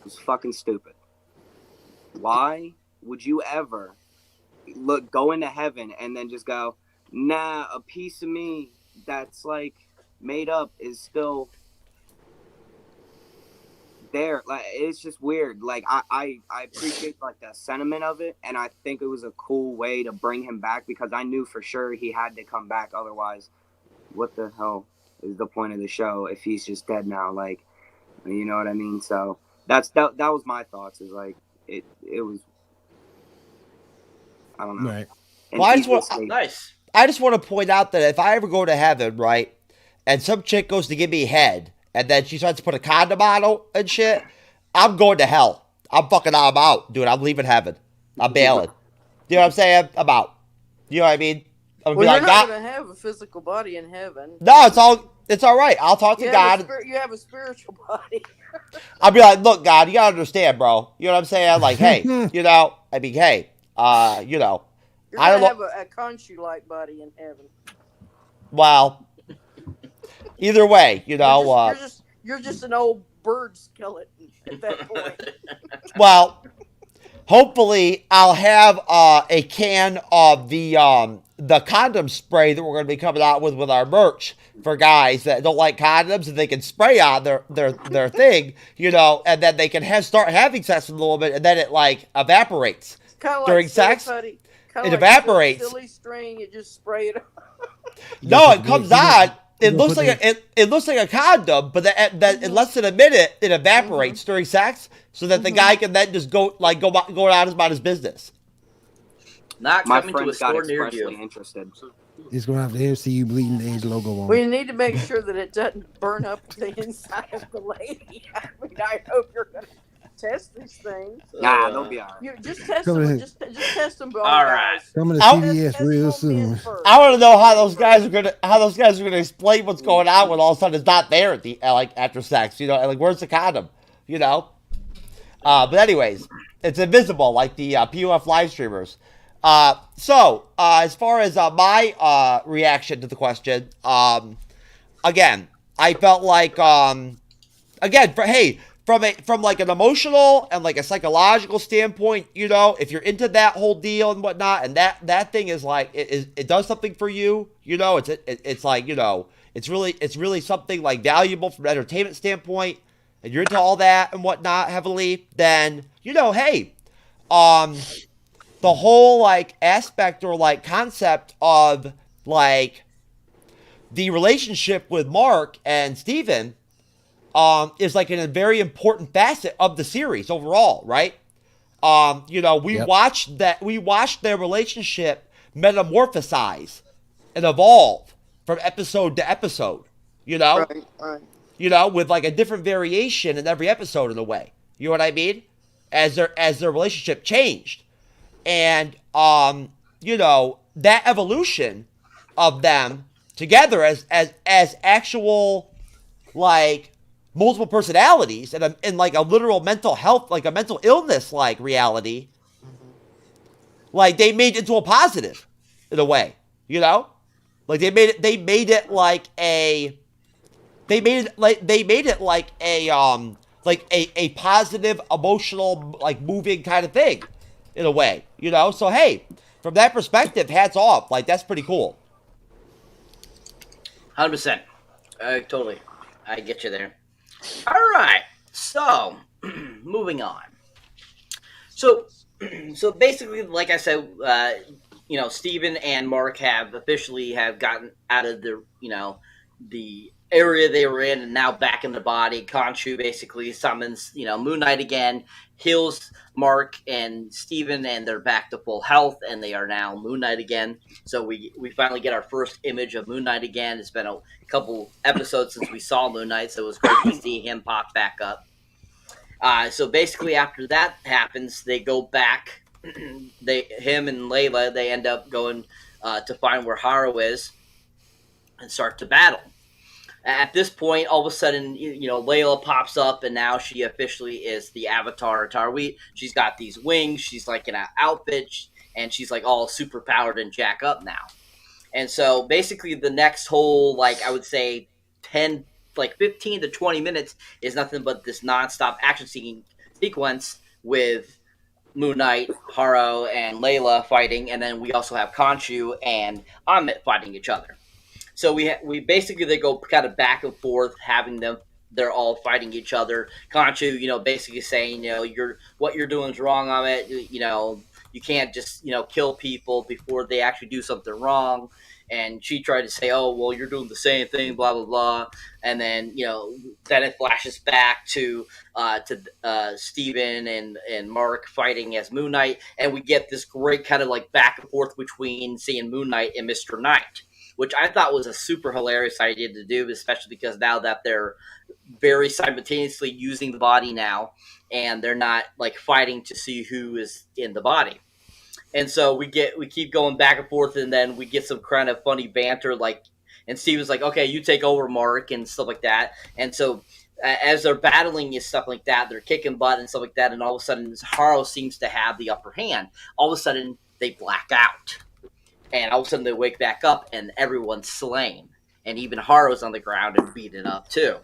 was fucking stupid. Why would you ever go into heaven and then just go, nah, a piece of me that's like made up is still there? Like, it's just weird. Like, I appreciate like the sentiment of it, and I think it was a cool way to bring him back because I knew for sure he had to come back. Otherwise, what the hell is the point of the show if he's just dead now? Like, you know what I mean? So that was my thoughts. Is like it was, I don't know. Right. Well, Nice. I just want to point out that if I ever go to heaven, right, and some chick goes to give me head, and then she starts to put a condom on it and shit, I'm going to hell. I'm out, dude. I'm leaving heaven. I'm bailing. You know what I'm saying? I'm out. You know what I mean? I'm Well, you're like, not going to have a physical body in heaven. no, it's all right. I'll talk to God. You have a spiritual body. I'll be like, look, God, you gotta understand, bro. You know what I'm saying? Like, hey, you know, I mean, hey, you know, You're I going don't to have a Khonshu-like body in heaven. well, either way, you know, You're just an old bird skeleton at that point. well, hopefully I'll have a can of the condom spray that we're going to be coming out with our merch for guys that don't like condoms, and they can spray on their thing, you know, and then they can start having sex in a little bit, and then it like evaporates Kind of during like sex. Silly It evaporates. Silly string, you just spray it. No, it comes on. It looks like a condom, but that in less than a minute it evaporates during sex, so that the guy can then just go out about his business. Not My coming to a friends got store near expressly you. interested. He's gonna have the MCU Bleeding Edge logo on. We need to make sure that it doesn't burn up the inside of the lady. I mean, I hope you're gonna. test these things. Nah, they'll be alright. You just test Come them. in. Just test them, All right. guys. Coming to I'll- CBS Test real both men soon. first. I want to know how those guys are gonna explain what's going on when all of a sudden it's not there at the like after sex. You know, like where's the condom? You know. But anyways, it's invisible like the PUF live streamers. So as far as my reaction to the question, again, I felt like from like an emotional and like a psychological standpoint, you know, if you're into that whole deal and whatnot, and that thing is like it does something for you, you know, it's like, you know, it's really something like valuable from an entertainment standpoint, and you're into all that and whatnot heavily, then, you know, hey, the whole like aspect or like concept of like the relationship with Mark and Steven is like a very important facet of the series overall, right? You know, we watched their relationship metamorphosize and evolve from episode to episode, you know? Right. You know, with like a different variation in every episode in a way. You know what I mean? As their relationship changed. And you know, that evolution of them together as actual like multiple personalities and in like a literal mental health, like a mental illness like reality, like they made it into a positive in a way, you know? Like they made it like a positive, emotional, like moving kind of thing in a way, you know? So hey, from that perspective, hats off. Like that's pretty cool. 100%. Totally. I get you there. All right. So, moving on. So basically, like I said, you know, Steven and Mark have officially gotten out of the, you know, the area they were in and now back in the body. Khonshu basically summons, you know, Moon Knight again, heals Mark and Steven, and they're back to full health, and they are now Moon Knight again. So we finally get our first image of Moon Knight again. It's been a couple episodes since we saw Moon Knight, so it was great to see him pop back up. So basically after that happens, they go back, him and Layla, they end up going to find where Haro is and start to battle. At this point, all of a sudden, you know, Layla pops up, and now she officially is the Avatar Tarweet. She's got these wings. She's like in an outfit, and she's like all super powered and jack up now. And so basically the next whole, like, I would say 15 to 20 minutes is nothing but this nonstop action sequence with Moon Knight, Haro, and Layla fighting, and then we also have Khonshu and Amit fighting each other. So we basically, they go kind of back and forth, having they're all fighting each other. Khonshu, you know, basically saying, you know, what you're doing is wrong on it. You know, you can't just, you know, kill people before they actually do something wrong. And she tried to say, oh, well, you're doing the same thing, blah, blah, blah. And then, you know, then it flashes back to Steven and Mark fighting as Moon Knight. And we get this great kind of like back and forth between seeing Moon Knight and Mr. Knight, which I thought was a super hilarious idea to do, especially because now that they're very simultaneously using the body now, and they're not like fighting to see who is in the body. And so we keep going back and forth, and then we get some kind of funny banter, like, and Steve was like, okay, you take over, Mark, and stuff like that. And so as they're battling and stuff like that, they're kicking butt and stuff like that, and all of a sudden Haro seems to have the upper hand. All of a sudden they black out, and all of a sudden they wake back up, and everyone's slain, and even Haro's on the ground and beaten up too.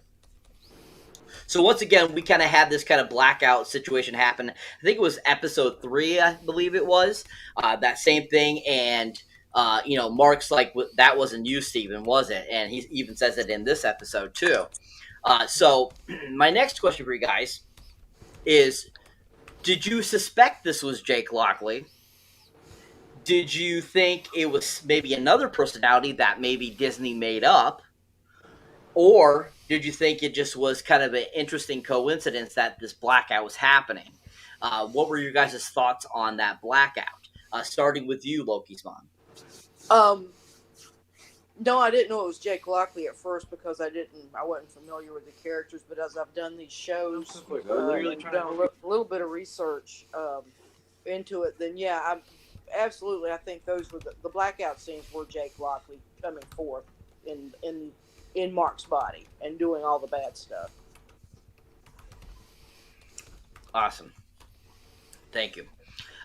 So once again, we kind of had this kind of blackout situation happen. I think it was episode 3, I believe it was. That same thing, and you know, Mark's like, that wasn't you, Steven, was it? And he even says it in this episode too. So my next question for you guys is, did you suspect this was Jake Lockley? Did you think it was maybe another personality that maybe Disney made up? Or did you think it just was kind of an interesting coincidence that this blackout was happening? What were your guys' thoughts on that blackout? Starting with you, Loki's mom. No, I didn't know it was Jake Lockley at first because I wasn't familiar with the characters. But as I've done these shows and done a little bit of research into it, then yeah, I think those were the blackout scenes were Jake Lockley coming forth in Mark's body and doing all the bad stuff. Awesome. Thank you.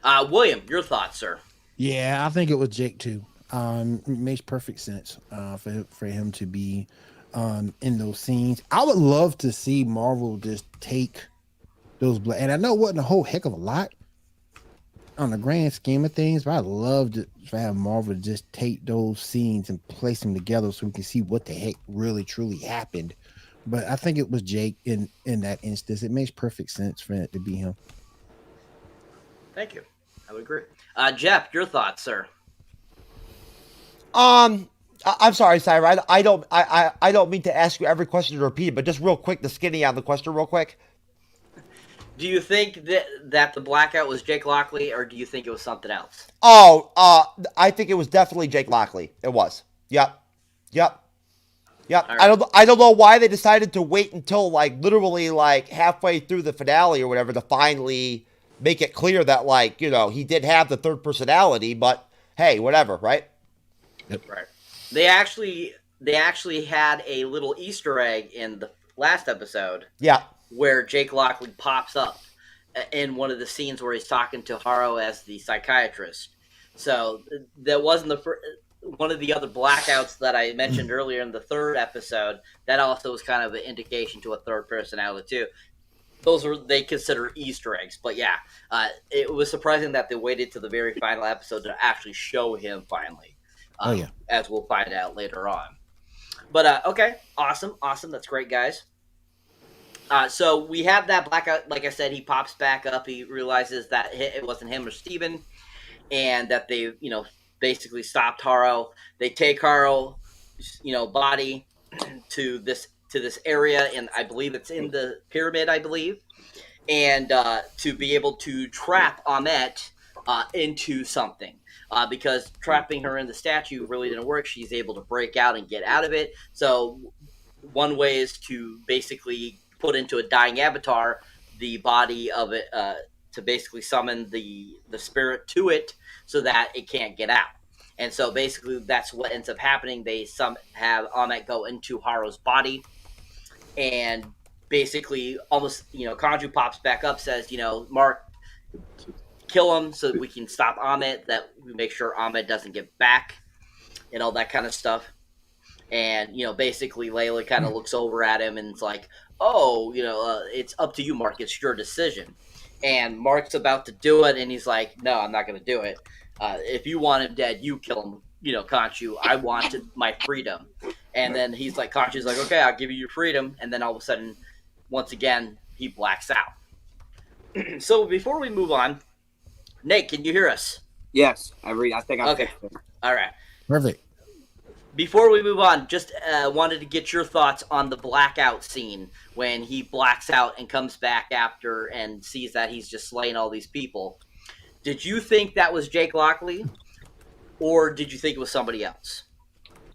William, your thoughts, sir? Yeah, I think it was Jake too. It makes perfect sense for him to be in those scenes. I would love to see Marvel just take those and I know it wasn't a whole heck of a lot on the grand scheme of things, but I'd love to have Marvel just take those scenes and place them together so we can see what the heck really truly happened. But I think it was Jake in that instance. It makes perfect sense for it to be him. Thank you. I would agree. Jeff, your thoughts, sir? I'm sorry, Cyber. I don't mean to ask you every question to repeat, but just real quick, the skinny on the question, real quick. Do you think that the blackout was Jake Lockley, or do you think it was something else? Oh, I think it was definitely Jake Lockley. It was. Yep. Right. I don't know why they decided to wait until literally halfway through the finale or whatever to finally make it clear that he did have the third personality, but hey, whatever, right? Yep. Right. They actually had a little Easter egg in the last episode. Yeah. Where Jake Lockley pops up in one of the scenes where he's talking to Harrow as the psychiatrist. So that wasn't one of the other blackouts that I mentioned earlier in the third episode. That also was kind of an indication to a third personality too. Those they consider Easter eggs, but yeah, it was surprising that they waited to the very final episode to actually show him finally. As we'll find out later on. But okay, awesome, that's great, guys. So we have that blackout. Like I said, he pops back up. He realizes that it wasn't him or Steven, and that they, basically stopped Harrow. They take Harrow, body to this area, and I believe it's in the pyramid. I believe, and to be able to trap Amet into something. Because trapping her in the statue really didn't work. She's able to break out and get out of it. So one way is to basically put into a dying avatar the body of it to basically summon the spirit to it so that it can't get out. And so basically that's what ends up happening. They have Amet go into Harrow's body, and basically almost, Kanju pops back up, says, Mark, kill him so that we can stop Amet, that we make sure Amet doesn't get back and all that kind of stuff. And, basically Layla kind of looks over at him and it's like, oh, it's up to you, Mark. It's your decision. And Mark's about to do it, and he's like, no, I'm not going to do it. If you want him dead, you kill him, Kanchu. I wanted my freedom. And then he's like, Kanchu's like, okay, I'll give you your freedom. And then all of a sudden, once again, he blacks out. So before we move on, Nate, can you hear us? Yes, I think I okay. All right. Perfect. Before we move on, just wanted to get your thoughts on the blackout scene when he blacks out and comes back after and sees that he's just slaying all these people. Did you think that was Jake Lockley, or did you think it was somebody else?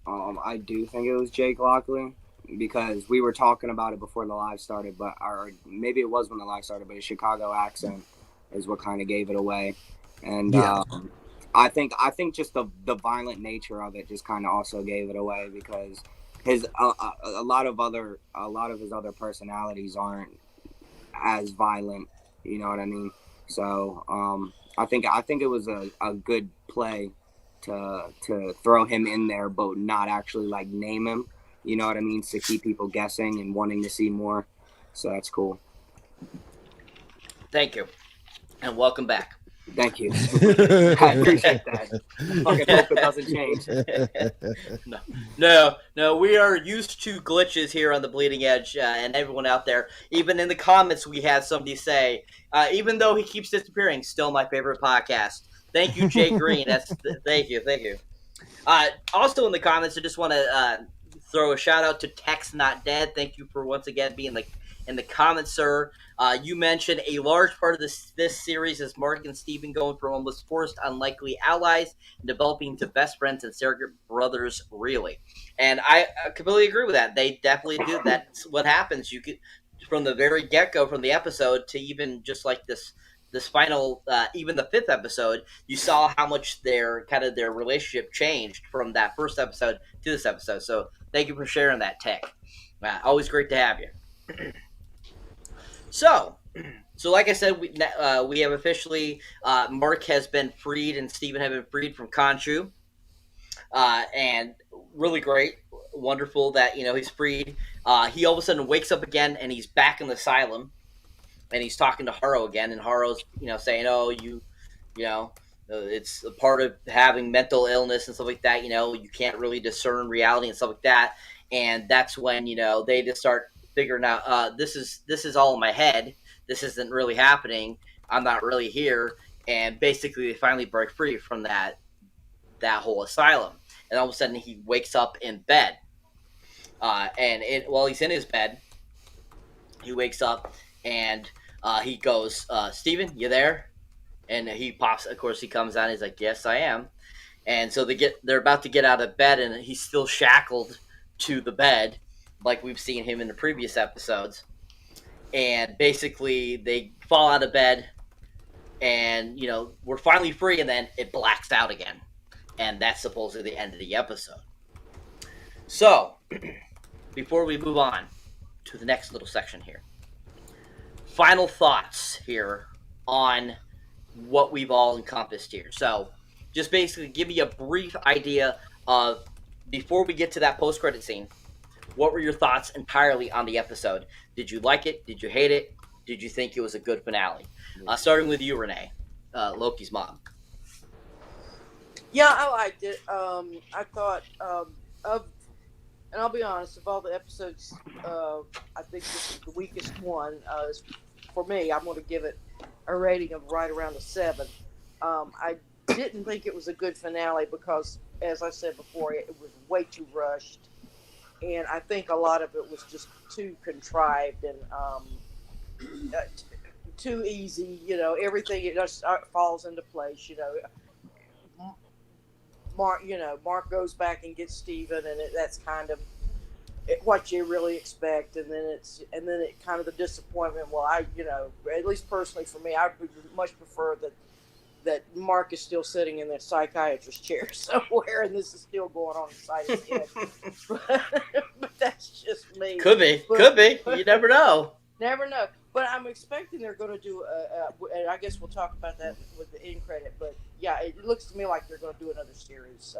I do think it was Jake Lockley, because we were talking about it before the live started, or maybe it was when the live started, but his Chicago accent is what kind of gave it away. And I think just the violent nature of it just kind of also gave it away, because his a lot of his other personalities aren't as violent, you know what I mean? So I think it was a good play to throw him in there, but not actually name him, you know what I mean, to keep people guessing and wanting to see more. So that's cool. Thank you, and welcome back. Thank you. I appreciate that. I fucking hope it doesn't change. No. We are used to glitches here on the Bleeding Edge, and everyone out there. Even in the comments, we had somebody say, even though he keeps disappearing, still my favorite podcast. Thank you, Jay Green. Thank you. Also in the comments, I just want to throw a shout out to Tex Not Dead. Thank you for once again being in the comments, sir. You mentioned a large part of this series is Mark and Steven going from almost forced unlikely allies and developing into best friends and surrogate brothers, really. And I completely agree with that. They definitely do. That's what happens. You could, from the very get-go, from the episode to even just like this final, even the 5th episode, you saw how much their relationship changed from that first episode to this episode. So thank you for sharing that, Tech. Always great to have you. So like I said, we have officially, Mark has been freed and Steven have been freed from Khonshu. And really great, wonderful that, he's freed. He all of a sudden wakes up again and he's back in the asylum. And he's talking to Haro again, and Haro's, saying, "Oh, it's a part of having mental illness and stuff like that. You can't really discern reality and stuff like that." And that's when they just start figuring out, this is all in my head. This isn't really happening. I'm not really here. And basically, they finally break free from that whole asylum. And all of a sudden, he wakes up in bed. While he's in his bed, he wakes up. And he goes, "Steven, you there?" And he pops. Of course, he comes out. And he's like, "Yes, I am." And so they're about to get out of bed, and he's still shackled to the bed, like we've seen him in the previous episodes. And basically, they fall out of bed, and we're finally free. And then it blacks out again, and that's supposedly the end of the episode. So, before we move on to the next little section here. Final thoughts here on what we've all encompassed here. So, just basically give me a brief idea of, before we get to that post-credit scene, what were your thoughts entirely on the episode? Did you like it? Did you hate it? Did you think it was a good finale? Starting with you, Renee, Loki's mom. Yeah, I liked it. I thought and I'll be honest, of all the episodes, I think this is the weakest one. For me, I'm going to give it a rating of right around a 7. I didn't think it was a good finale because, as I said before, it was way too rushed. And I think a lot of it was just too contrived and too easy. Everything, it just falls into place. Mark goes back and gets Steven, and that's kind of what you really expect, and then it kind of the disappointment. Well, at least personally for me, I would much prefer that Mark is still sitting in the psychiatrist's chair somewhere, and this is still going on inside his head. but that's just me. Could be. You never know. Never know. But I'm expecting they're going to do, and I guess we'll talk about that with the end credit. But yeah, it looks to me like they're going to do another series.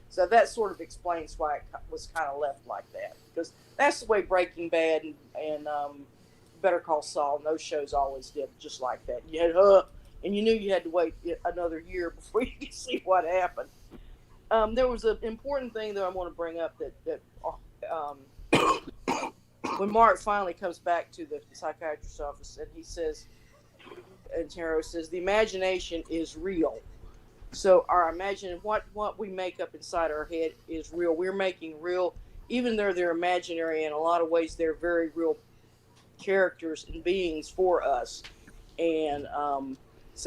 So that sort of explains why it was kind of left like that. Because that's the way Breaking Bad and Better Call Saul and those shows always did, just like that. You had, and you knew you had to wait another year before you could see what happened. There was an important thing that I want to bring up that when Mark finally comes back to the psychiatrist's office and he says, and Taro says, the imagination is real. So our what we make up inside our head is real. We're making real, even though they're imaginary, in a lot of ways they're very real characters and beings for us. And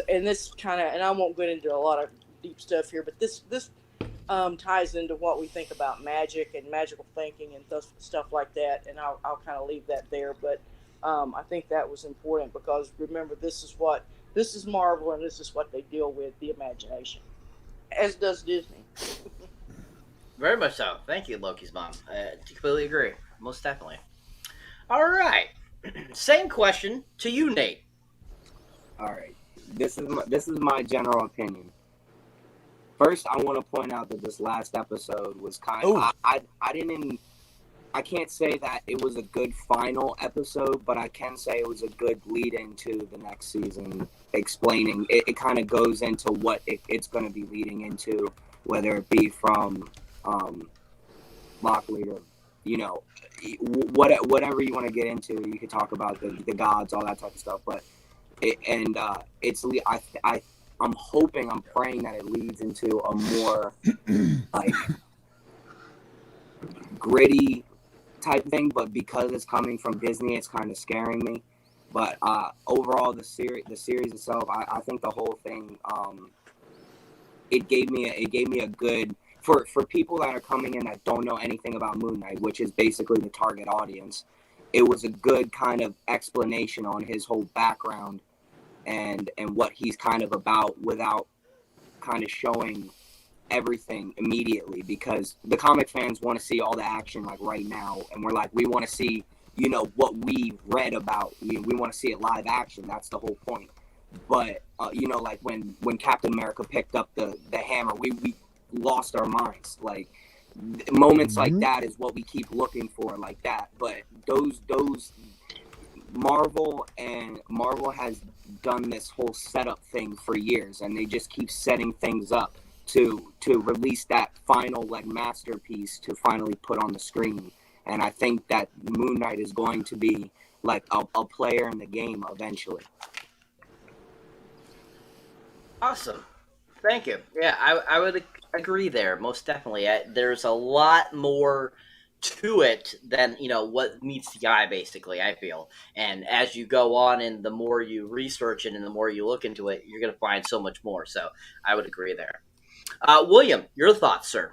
and this kind of, and I won't get into a lot of deep stuff here, but this ties into what we think about magic and magical thinking and stuff like that. And I'll kind of leave that there. But I think that was important because remember, this is Marvel, and this is what they deal with, the imagination, as does Disney. Very much so. Thank you, Loki's mom. I completely agree. Most definitely. All right. Same question to you, Nate. All right. This is my general opinion. First, I want to point out that this last episode was kind of... I can't say that it was a good final episode, but I can say it was a good lead into the next season, explaining. It kind of goes into what it's going to be leading into, whether it be from Lockley or, whatever you want to get into. You could talk about the gods, all that type of stuff, but I'm hoping, I'm praying that it leads into a more like gritty type thing, but because it's coming from Disney, it's kind of scaring me. But overall, the series itself, I think the whole thing, it gave me a good, for people that are coming in that don't know anything about Moon Knight, which is basically the target audience. It was a good kind of explanation on his whole background and what he's kind of about, without kind of showing everything immediately, because the comic fans want to see all the action like right now, and we're like, we want to see, you know, what we read about. We want to see it live action. That's the whole point. But you know, like when Captain America picked up the hammer, we lost our minds. Like moments like that is what we keep looking for, like that. But those Marvel has done this whole setup thing for years, and they just keep setting things up to release that final like masterpiece to finally put on the screen. And I think that Moon Knight is going to be like a player in the game eventually. Awesome. Thank you. Yeah, I would agree there, most definitely. There's a lot more to it than, you know, what meets the eye, basically, I feel. And as you go on and the more you research it and the more you look into it, you're going to find so much more. So I would agree there. William, your thoughts, sir?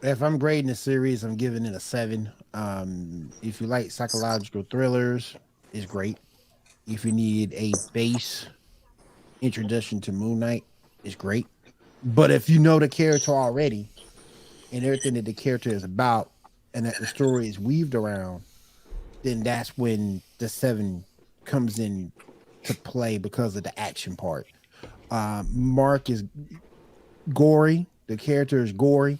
If I'm grading the series, I'm giving it a 7. If you like psychological thrillers, it's great. If you need a base introduction to Moon Knight, it's great. But if you know the character already and everything that the character is about and that the story is weaved around, then that's when the 7 comes in to play because of the action part. Mark is gory. The character is gory.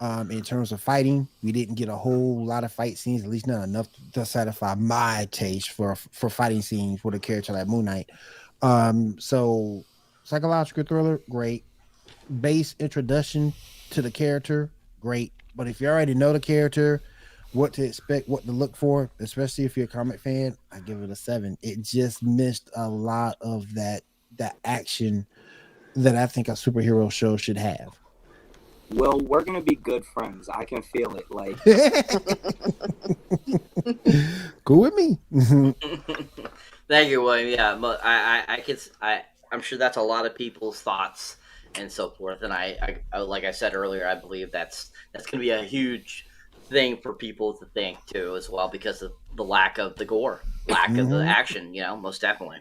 In terms of fighting, we didn't get a whole lot of fight scenes, at least not enough to satisfy my taste for fighting scenes with a character like Moon Knight. So psychological thriller, great. Base introduction to the character, great. But if you already know the character, what to expect, what to look for, especially if you're a comic fan, I give it a 7. It just missed a lot of that action that I think a superhero show should have. Well, we're gonna be good friends. I can feel it. Like, go with me. Thank you, William. Yeah, I'm sure that's a lot of people's thoughts and so forth. And I like I said earlier, I believe that's gonna be a huge thing for people to think too, as well, because of the lack of the gore, lack of the action. You know, most definitely.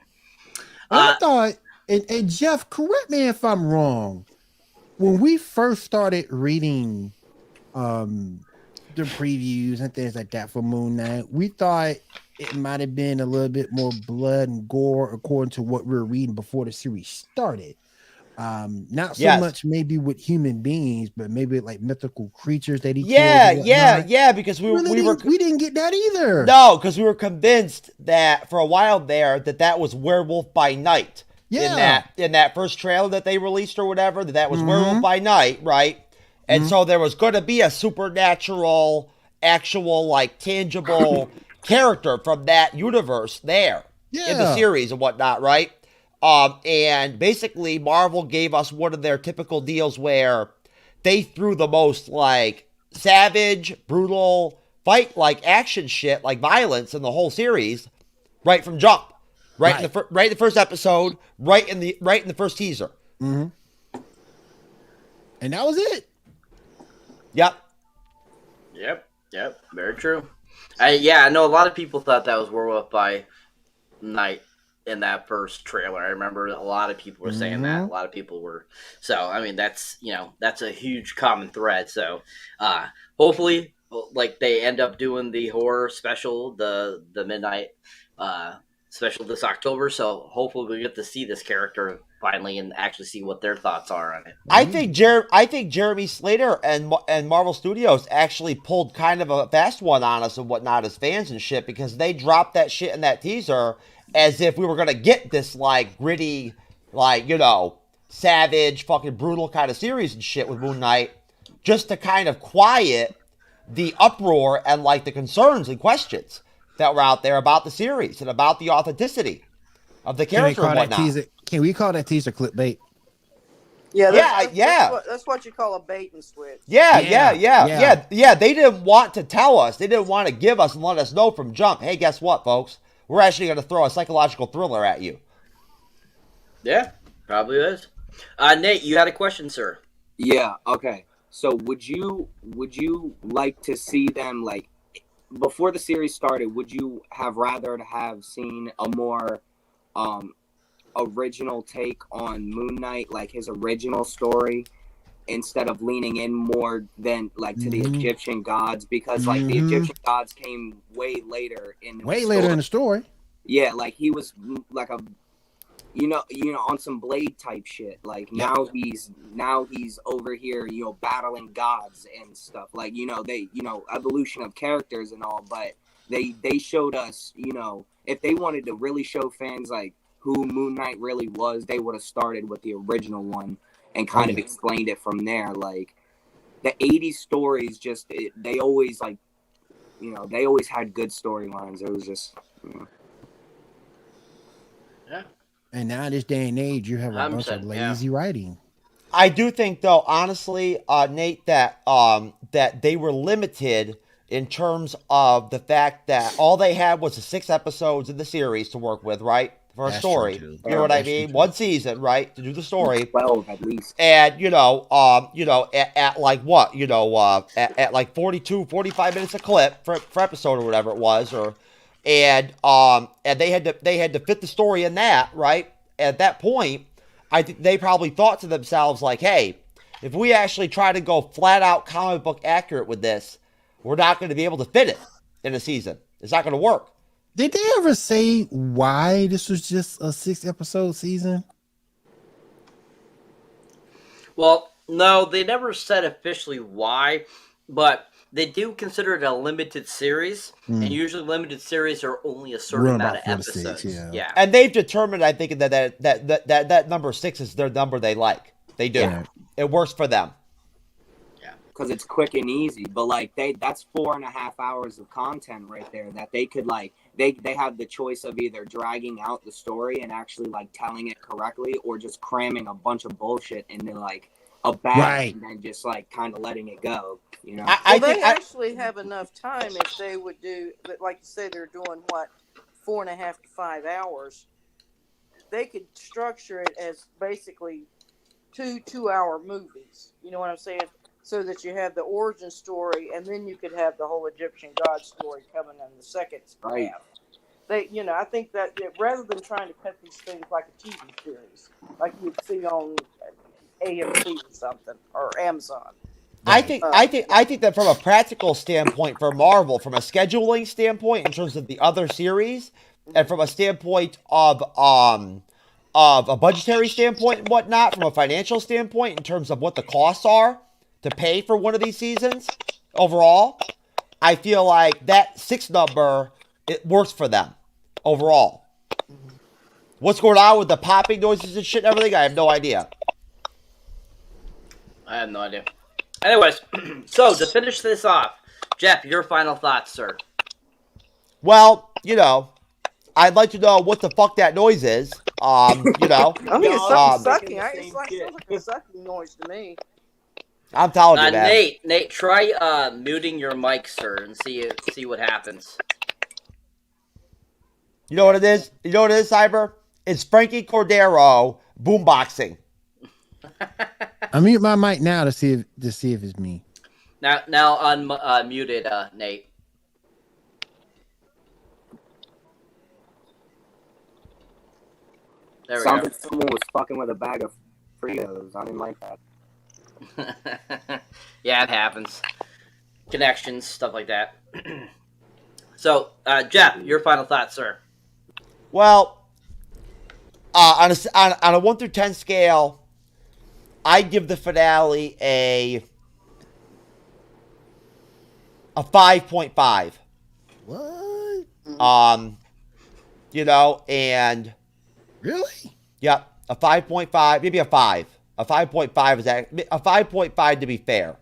I thought, and Jeff, correct me if I'm wrong. When we first started reading the previews and things like that for Moon Knight, we thought it might have been a little bit more blood and gore according to what we were reading before the series started. Not so much maybe with human beings, but maybe like mythical creatures that he kills. Because we didn't get that either. No, because we were convinced that for a while there that was Werewolf by Night. Yeah. In that first trailer that they released or whatever, that was Werewolf by Night, right? And so there was going to be a supernatural, actual, like tangible character from that universe there in the series and whatnot, right? And basically Marvel gave us one of their typical deals where they threw the most like savage, brutal fight, like action shit, like violence in the whole series right from jump. Right in the first episode, right in the first teaser. Mm-hmm. And that was it. Yep. Very true. I know a lot of people thought that was Werewolf by Night in that first trailer. I remember a lot of people were saying that. A lot of people were. So I mean, that's a huge common thread. So hopefully, like they end up doing the horror special, the midnight special this October, so hopefully we get to see this character finally and actually see what their thoughts are on it. I think Jeremy Slater and Marvel Studios actually pulled kind of a fast one on us and whatnot as fans and shit, because they dropped that shit in that teaser as if we were gonna get this like gritty, like, you know, savage, fucking brutal kind of series and shit with Moon Knight, just to kind of quiet the uproar and like the concerns and questions that were out there about the series and about the authenticity of the character and whatnot. Can we call that teaser clickbait? Yeah, Yeah. That's what you call a bait and switch. Yeah. They didn't want to tell us. They didn't want to give us and let us know from jump. Hey, guess what, folks? We're actually going to throw a psychological thriller at you. Yeah, probably is. Nate, you had a question, sir. Yeah. Okay. So would you like to see them, like, before the series started? Would you have rather to have seen a more original take on Moon Knight, like his original story, instead of leaning in more than like to the Egyptian gods? Because like the Egyptian gods came way later in the story. Yeah, like he was like a you know on some Blade type shit. Like now he's over here, battling gods and stuff. Like they evolution of characters and all, but they showed us, if they wanted to really show fans like who Moon Knight really was, they would have started with the original one and kind of explained it from there. Like the 80s stories, they always like, they always had good storylines. It was just, Yeah. And now this day and age, you have a bunch of lazy writing. I do think, though, honestly, Nate, that they were limited in terms of the fact that all they had was the 6 episodes in the series to work with, right? For a story. You know what I mean? One season, right? To do the story. 12 at least. And, at like what? At like 42, 45 minutes a clip for episode or whatever it was, and they had to fit the story in that, right? At that point, I think they probably thought to themselves like, hey, if we actually try to go flat out comic book accurate with this, we're not going to be able to fit it in a season. It's not going to work. Did they ever say why this was just a 6-episode season? Well, no, they never said officially why, but they do consider it a limited series, and usually limited series are only a certain amount of episodes. Yeah, and they've determined, I think, that number 6 is their number they like. They do. Yeah. It works for them. Yeah, because it's quick and easy. But like that's 4.5 hours of content right there that they could like. They have the choice of either dragging out the story and actually like telling it correctly, or just cramming a bunch of bullshit into like a bag and then just like kind of letting it go. They actually have enough time if they would do, like you say, they're doing 4.5 to 5 hours. They could structure it as basically 2-hour movies. You know what I'm saying? So that you have the origin story, and then you could have the whole Egyptian god story coming in the second half. I think that rather than trying to cut these things like a TV series, like you'd see on AMC or something, or Amazon. I think that from a practical standpoint for Marvel, from a scheduling standpoint in terms of the other series, and from a standpoint of a budgetary standpoint and whatnot, from a financial standpoint in terms of what the costs are to pay for one of these seasons overall, I feel like that 6 number, it works for them overall. What's going on with the popping noises and shit and everything, I have no idea. I have no idea. Anyways, so to finish this off, Jeff, your final thoughts, sir. Well, I'd like to know what the fuck that noise is. I mean, it's something sucking. It's like a sucking noise to me. I'm telling you, man. Nate, try muting your mic, sir, and see what happens. You know what it is? You know what it is, Cyber? It's Frankie Cordero boomboxing. I mute my mic now to see if it's me. Now unmuted, Nate. There we Sounded go. Someone was fucking with a bag of Fritos. I didn't like that. Yeah, it happens. Connections, stuff like that. So, Jeff, your final thoughts, sir. Well, on a 1 through 10 scale, I give the finale a 5.5. What? And really? Yep, a 5.5, maybe a 5. A 5.5 is a 5.5 to be fair.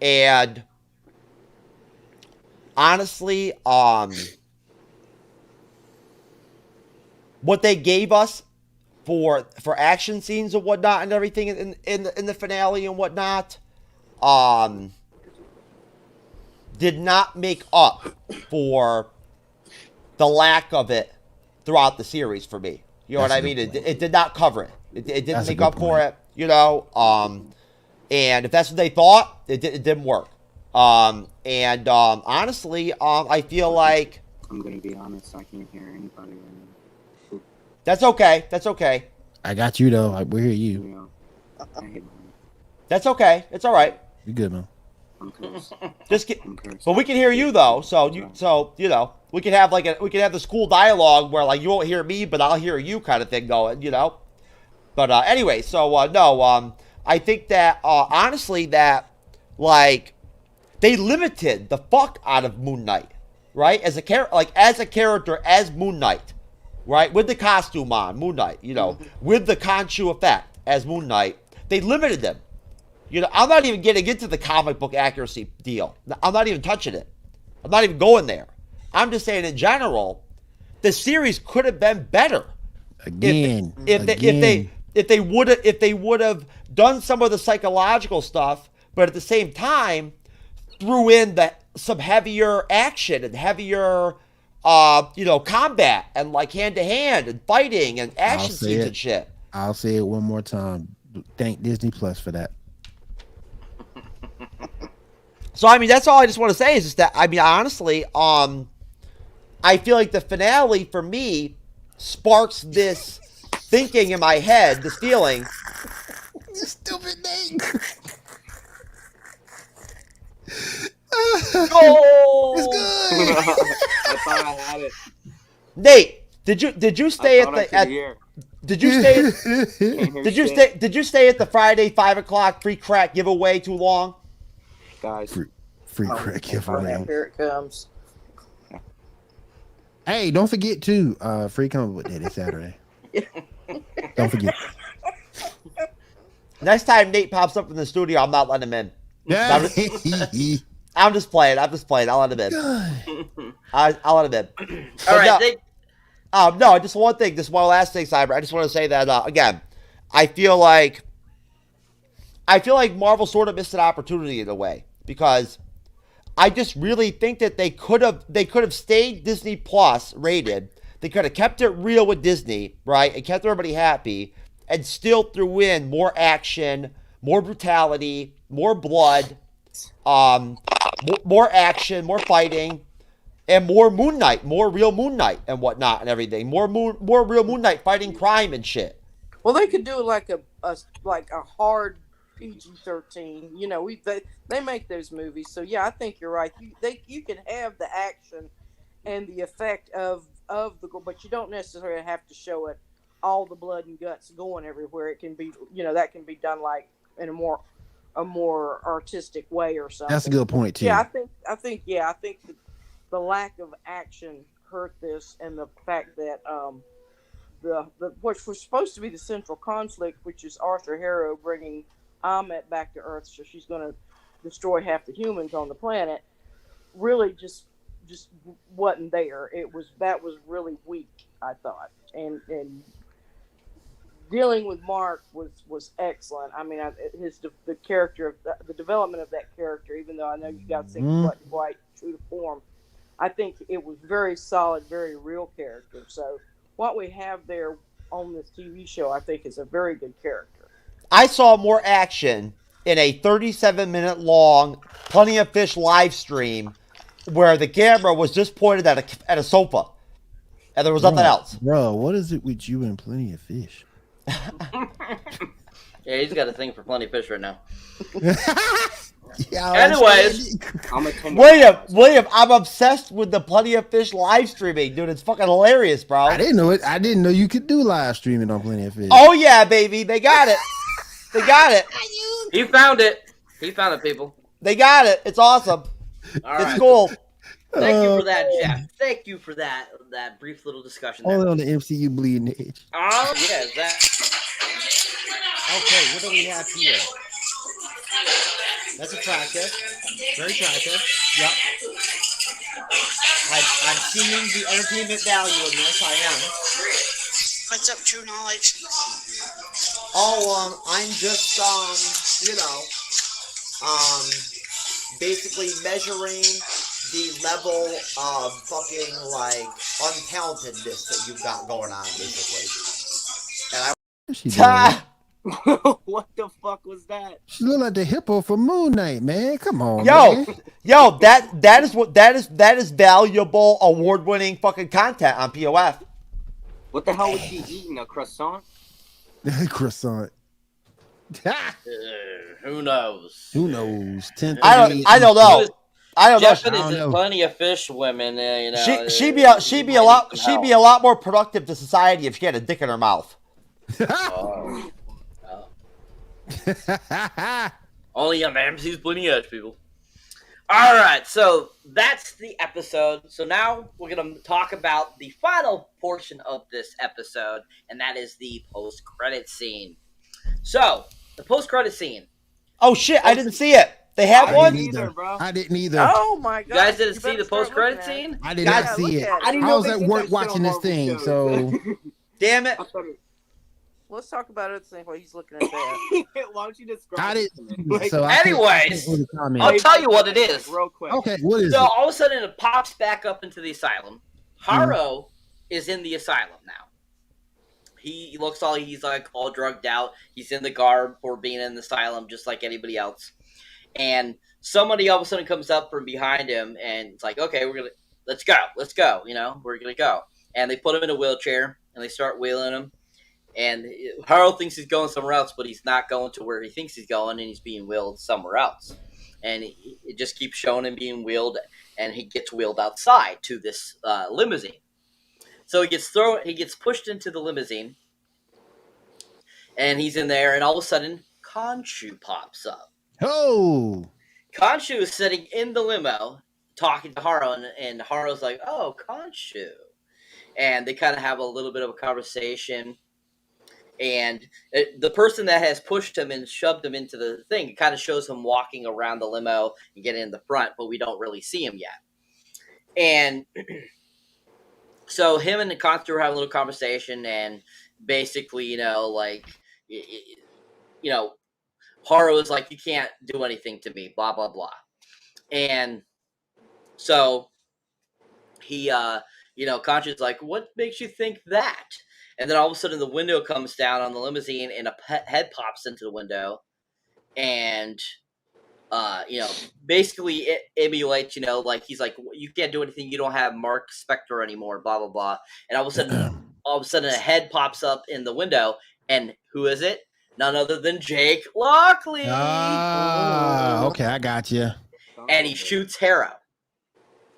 And honestly, what they gave us for action scenes and whatnot and everything in the finale and whatnot, did not make up for the lack of it throughout the series for me. You know what I mean? It did not cover it. It didn't make up for it, you know? And if that's what they thought, it didn't work. Honestly, I feel like... I'm going to be honest, I can't hear anybody right now. That's okay. That's okay. I got you, though. We hear you. You know, I hate That's okay. It's all right. You good, man. I'm cursed. But we can hear you though, so you know, we can have the school dialogue where like you won't hear me, but I'll hear you kind of thing going, you know. But anyway, so no, I think that honestly that like they limited the fuck out of Moon Knight, right? As a character as Moon Knight, right? With the costume on, Moon Knight, you know, with the Khonshu effect as Moon Knight, they limited them. You know, I'm not even getting into the comic book accuracy deal. I'm not even touching it. I'm not even going there. I'm just saying in general, the series could have been better. If they would have done some of the psychological stuff, but at the same time threw in some heavier action and heavier combat and like hand to hand and fighting and action scenes and shit. I'll say it one more time. Thank Disney Plus for that. So, I mean, that's all I just want to say is just that, I mean, honestly, I feel like the finale, for me, sparks this thinking in my head, this feeling. You stupid name. Oh! It's good. I thought I had it. Nate, did you stay at the... Did you stay at the Friday 5 o'clock free crack giveaway too long? Guys. Free crack giveaway. Here it comes. Hey, don't forget to free comic book day this Saturday. Don't forget. Next time Nate pops up in the studio, I'm not letting him in. Yeah. I'm just playing. I'll let him in. I'll let him in. All right. No, just one thing. Just one last thing, Cyber. I just want to say that again. I feel like Marvel sort of missed an opportunity in a way because I just really think that they could have stayed Disney Plus rated. They could have kept it real with Disney, right, and kept everybody happy, and still threw in more action, more brutality, more blood, more action, more fighting. And more Moon Knight, more real Moon Knight and whatnot and everything. More real Moon Knight fighting crime and shit. Well, they could do like a hard PG-13. You know, they make those movies, so yeah, I think you're right. You can have the action and the effect of the, but you don't necessarily have to show it all the blood and guts going everywhere. It can be, you know, that can be done like in a more artistic way or something. That's a good point too. Yeah, I think that the lack of action hurt this, and the fact that the which was supposed to be the central conflict, which is Arthur Harrow bringing Ammit back to Earth, so she's going to destroy half the humans on the planet, really just wasn't there. That was really weak, I thought, and dealing with Mark was excellent. I mean, the character, the development of that character, even though I know you got to think black and white, true to form, I think it was very solid, very real character. So what we have there on this TV show, I think, is a very good character. I saw more action in a 37-minute long Plenty of Fish live stream where the camera was just pointed at a sofa and there was nothing else. Bro, what is it with you and Plenty of Fish? Yeah, he's got a thing for Plenty of Fish right now. Yeah, anyways, William, I'm obsessed with the Plenty of Fish live streaming, dude. It's fucking hilarious, bro. I didn't know it. I didn't know you could do live streaming on Plenty of Fish. Oh yeah, baby, they got it. They got it. He found it. People. They got it. It's awesome. All right. It's cool. Thank you for that, Jeff. Thank you for that brief little discussion there. Only on the MCU Bleeding Edge. Oh yeah, that. Okay, what do we have here? That's attractive. Very attractive. Yep. I'm seeing the entertainment value in this. I am. What's up, True Knowledge? Oh, I'm just, basically measuring the level of fucking, like, untalentedness that you've got going on, basically. And She doing? What the fuck was that? She look like the hippo for Moon Knight, man. Come on, man. Yo, that is valuable, award-winning fucking content on POF. What the hell was she eating? A croissant? Croissant. Who knows? Who knows? I don't know. I don't know. Japanese is plenty of fish women. You know, She'd be a lot more productive to society if she had a dick in her mouth. Oh. Only on the MCU'S Bleeding Edge, people. All right, so that's the episode. So now we're going to talk about the final portion of this episode, and that is the post-credit scene. So, the post-credit scene. Oh, shit, I didn't see it. They have one? I didn't either. Oh, my God. You guys didn't see the post-credit scene? I did not see it. I was at work watching this thing, so... Damn it. Let's talk about it while he's looking at that. Why don't you describe it? So anyways, I'll tell you what it is. Real quick. Okay, what is so it? all of a sudden it pops back up into the asylum. Haro is in the asylum now. He looks he's like all drugged out. He's in the garb for being in the asylum just like anybody else. And somebody all of a sudden comes up from behind him and it's like, okay, let's go, you know, we're gonna go. And they put him in a wheelchair and they start wheeling him. And Harold thinks he's going somewhere else, but he's not going to where he thinks he's going, and he's being wheeled somewhere else. And it just keeps showing him being wheeled, and he gets wheeled outside to this limousine. So he gets pushed into the limousine, and he's in there, and all of a sudden, Khonshu pops up. Oh! Khonshu is sitting in the limo, talking to Haro, and Haro's like, oh, Khonshu. And they kind of have a little bit of a conversation. And the person that has pushed him and shoved him into the thing, it kind of shows him walking around the limo and getting in the front, but we don't really see him yet. And so him and the Khonshu are having a little conversation, and basically, you know, like, you know, Haro is like, you can't do anything to me, blah, blah, blah. And so he, you know, Khonshu's like, what makes you think that? And then all of a sudden the window comes down on the limousine and a head pops into the window. And, you know, basically it emulates, you know, like he's like, you can't do anything. You don't have Mark Spector anymore, blah, blah, blah. And all of a sudden a head pops up in the window. And who is it? None other than Jake Lockley. Ah, okay, I got you. And he shoots Haro.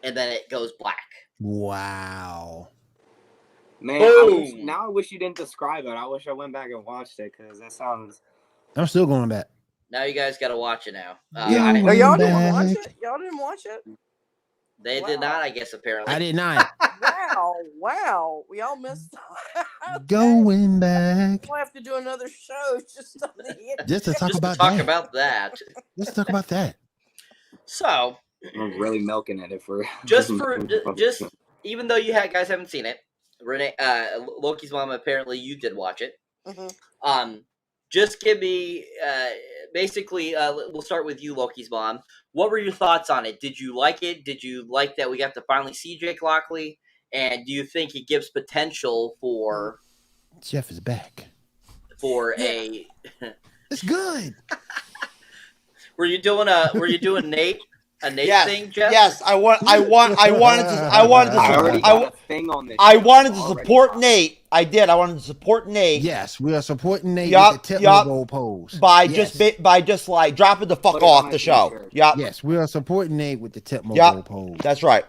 And then it goes black. Wow. Man, now I wish you didn't describe it. I wish I went back and watched it because that sounds. I'm still going back. Now you guys got to watch it now. Y'all didn't watch it? Y'all didn't watch it? They did not, I guess, apparently. I did not. Wow. We all missed. Going back. We'll have to do another show just on the internet. Just to talk about that. Let's talk about that. So. I'm really milking it for. Just even though you guys haven't seen it, Renee, Loki's mom, apparently you did watch it. Mm-hmm. Just give me, basically, we'll start with you, Loki's mom. What were your thoughts on it? Did you like it? Did you like that we got to finally see Jake Lockley? And do you think it gives potential for... Jeff is back. For It's good. Were you doing Nate? A Nate thing, Jeff? Yes, I wanted to support Nate. I did. I wanted to support Nate. Yes, we are supporting Nate with the tip pose. By just like dropping the fuck off the show. Yep. Yes, we are supporting Nate with the tip pose. That's right.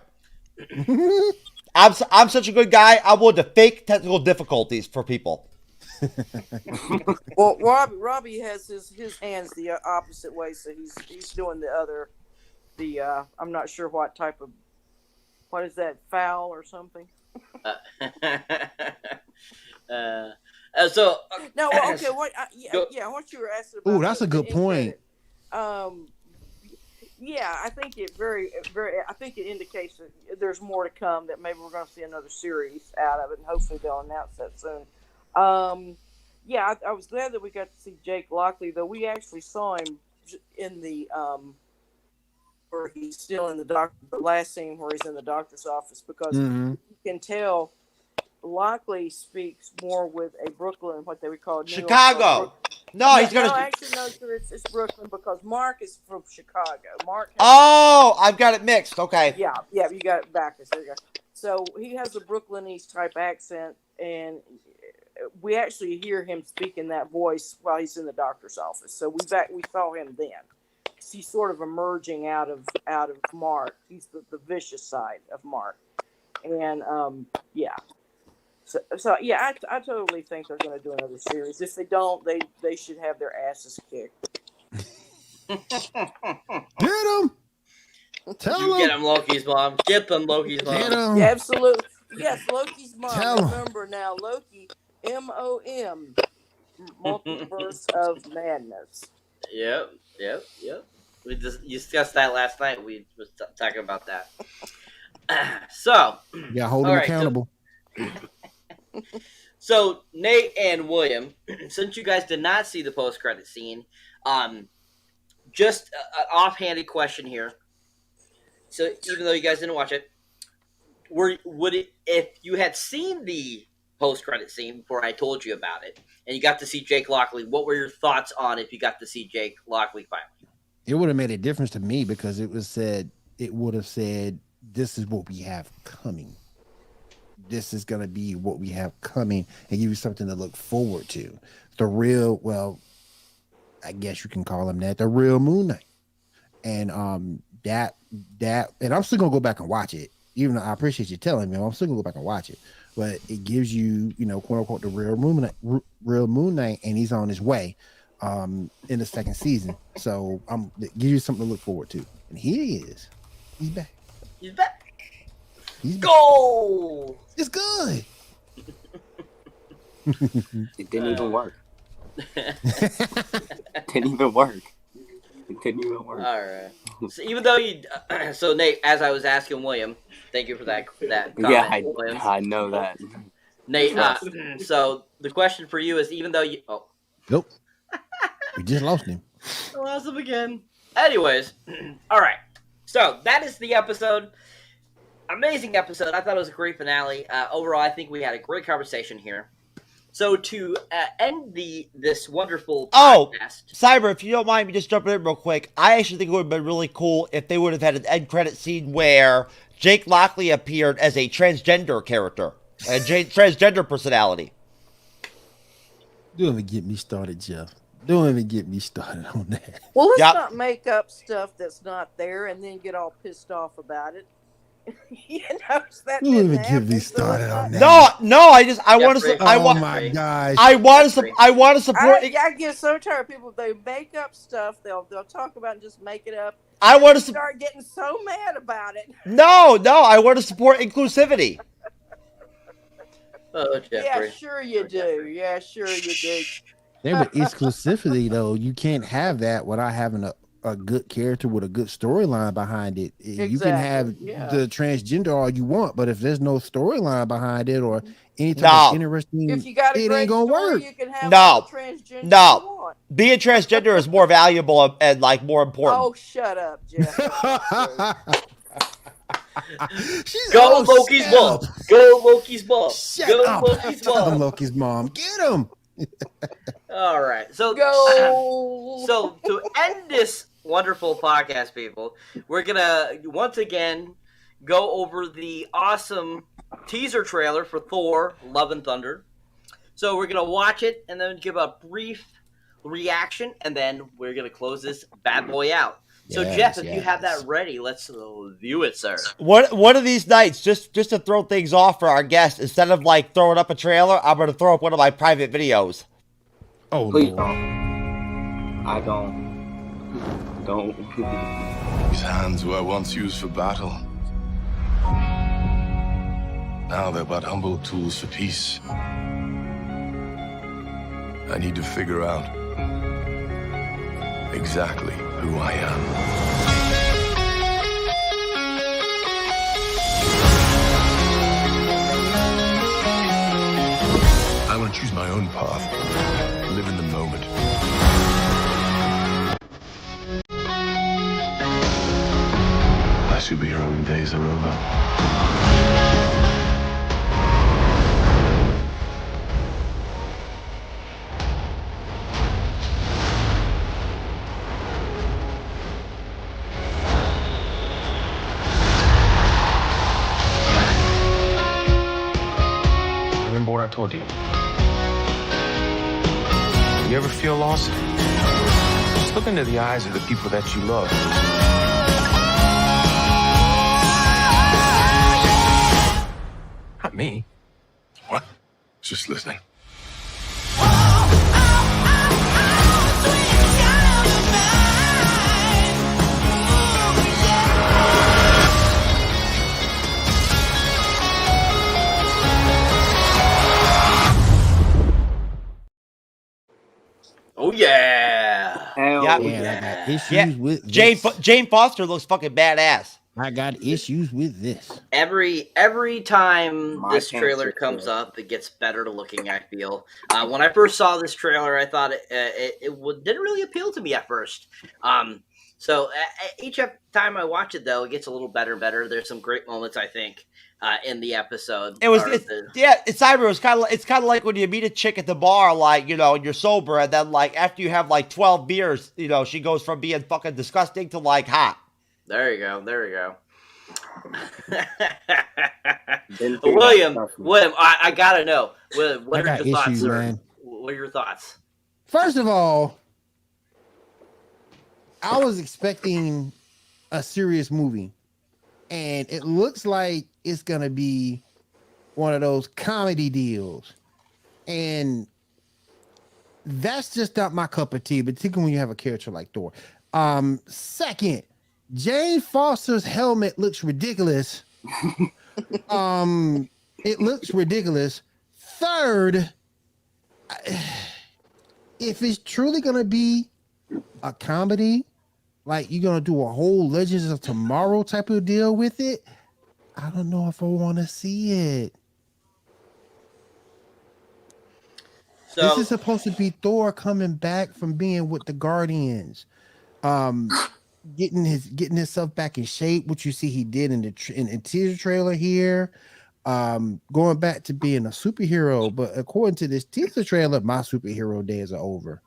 I'm such a good guy. I will fake technical difficulties for people. Well, Robbie has his hands the opposite way, so he's doing the other. I'm not sure what is that, foul or something? So no, okay. What you were asking about? Oh, that's a good point. Yeah, I think it I think it indicates that there's more to come. That maybe we're going to see another series out of it, and hopefully they'll announce that soon. Yeah, I was glad that we got to see Jake Lockley, though we actually saw him in the where he's still in the last scene where he's in the doctor's office, because you can tell Lockley speaks more with a Brooklyn, what they would call New York, Chicago. No, he's gonna. No, actually, no, sir, it's Brooklyn, because Mark is from Chicago. I've got it mixed. Okay. Yeah, you got it backwards. There you go. So he has a Brooklynese type accent, and we actually hear him speaking that voice while he's in the doctor's office. So we saw him then. He's sort of emerging out of Mark. He's the vicious side of Mark, and yeah. So yeah, I totally think they're going to do another series. If they don't, they should have their asses kicked. Get him! Tell him. Get him, Loki's mom. Get them, Loki's mom. Get him. Yeah, absolutely. Yes, Loki's mom. Tell 'em. Remember now, Loki, MOM, multiverse of madness. Yep. We discussed that last night. We was talking about that. So, Yeah, hold All him right, accountable. So Nate and William, since you guys did not see the post-credit scene, just an offhanded question here. So even though you guys didn't watch it, would it, if you had seen the post-credit scene before I told you about it, and you got to see Jake Lockley, what were your thoughts on if you got to see Jake Lockley finally? It would have made a difference to me because it would have said, this is what we have coming. This is going to be what we have coming, and give you something to look forward to. The real, well, I guess you can call him that, the real Moon Knight. And that, and I'm still going to go back and watch it. Even though I appreciate you telling me, I'm still going to go back and watch it. But it gives you, quote unquote, the real Moon Knight, and he's on his way in the second season. So it gives you something to look forward to. And here he is. He's back. He's back. He's back. Go! It's good. It didn't even work. It didn't even work. All right. So even though so Nate, as I was asking William, thank you for that comment. Yeah, William. I know that. Nate, so the question for you is, even though you, Nope. We just lost him. I lost him again. Anyways, all right. So that is the episode. Amazing episode. I thought it was a great finale. Overall, I think we had a great conversation here. So to end this wonderful podcast, Cyber, if you don't mind me just jumping in real quick, I actually think it would have been really cool if they would have had an end credit scene where Jake Lockley appeared as a transgender character, a transgender personality. Don't even get me started, Jeff. Don't even get me started on that. Well, let's not make up stuff that's not there and then get all pissed off about it. That Don't even get me started on that. No, I want to. Oh my gosh! I want to support. I get so tired of people. They make up stuff. They'll talk about it and just make it up. I want to start getting so mad about it. No, I want to support inclusivity. Oh, Jeffrey. Yeah, sure you do. Yeah, sure you do. Yeah, but exclusivity though, you can't have that without having a good character with a good storyline behind it. Exactly. You can have the transgender all you want, but if there's no storyline behind it or any type of interesting, if you got a it great ain't gonna story, work. you can have transgender you want. Being transgender is more valuable and more important. Oh, shut up, Jeff. Go Loki's mom. Go Loki's mom. Shut up. Loki's mom. Get him. All right. So go. So to end this wonderful podcast, people, we're gonna once again go over the awesome teaser trailer for Thor: Love and Thunder. So we're gonna watch it and then give a brief reaction, and then we're gonna close this bad boy out. So Jeff, if you have that ready, let's view it, sir. One of these nights, just to throw things off for our guests, instead of throwing up a trailer, I'm gonna throw up one of my private videos. Oh, please Lord. don't. I don't. These hands were once used for battle. Now they're but humble tools for peace. I need to figure out exactly who I am. I want to choose my own superhero days are over. Remember what I told you? You ever feel lost? Just look into the eyes of the people that you love. Not me. What? Just listening. Oh yeah. Hell Yeah. Man, I got issues Yeah, with Jane this. Jane Foster looks fucking badass. I got issues with this. Every time My this cancer trailer comes too. up, it gets better looking. I feel. When I first saw this trailer, I thought didn't really appeal to me at first. So each time I watch it, though, it gets a little better and better. There's some great moments, I think, in the episode. It's Cyber. It's kind of like when you meet a chick at the bar, like, you know, and you're sober, and then like after you have like 12 beers, you know, she goes from being fucking disgusting to like hot. There you go. There you go. Didn't think William, that stuff. I gotta know. What I are got your thoughts, issues, sir? man. What are your thoughts? First of all, I was expecting a serious movie, and it looks like it's gonna be one of those comedy deals, and that's just not my cup of tea. Particularly when you have a character like Thor. Second, Jane Foster's helmet looks ridiculous. It looks ridiculous. Third, if it's truly gonna be a comedy, like you're gonna do a whole Legends of Tomorrow type of deal with it, I don't know if I want to see it. So This is supposed to be Thor coming back from being with the Guardians, getting himself back in shape, which you see he did in the teaser trailer here, going back to being a superhero. But according to this teaser trailer, my superhero days are over.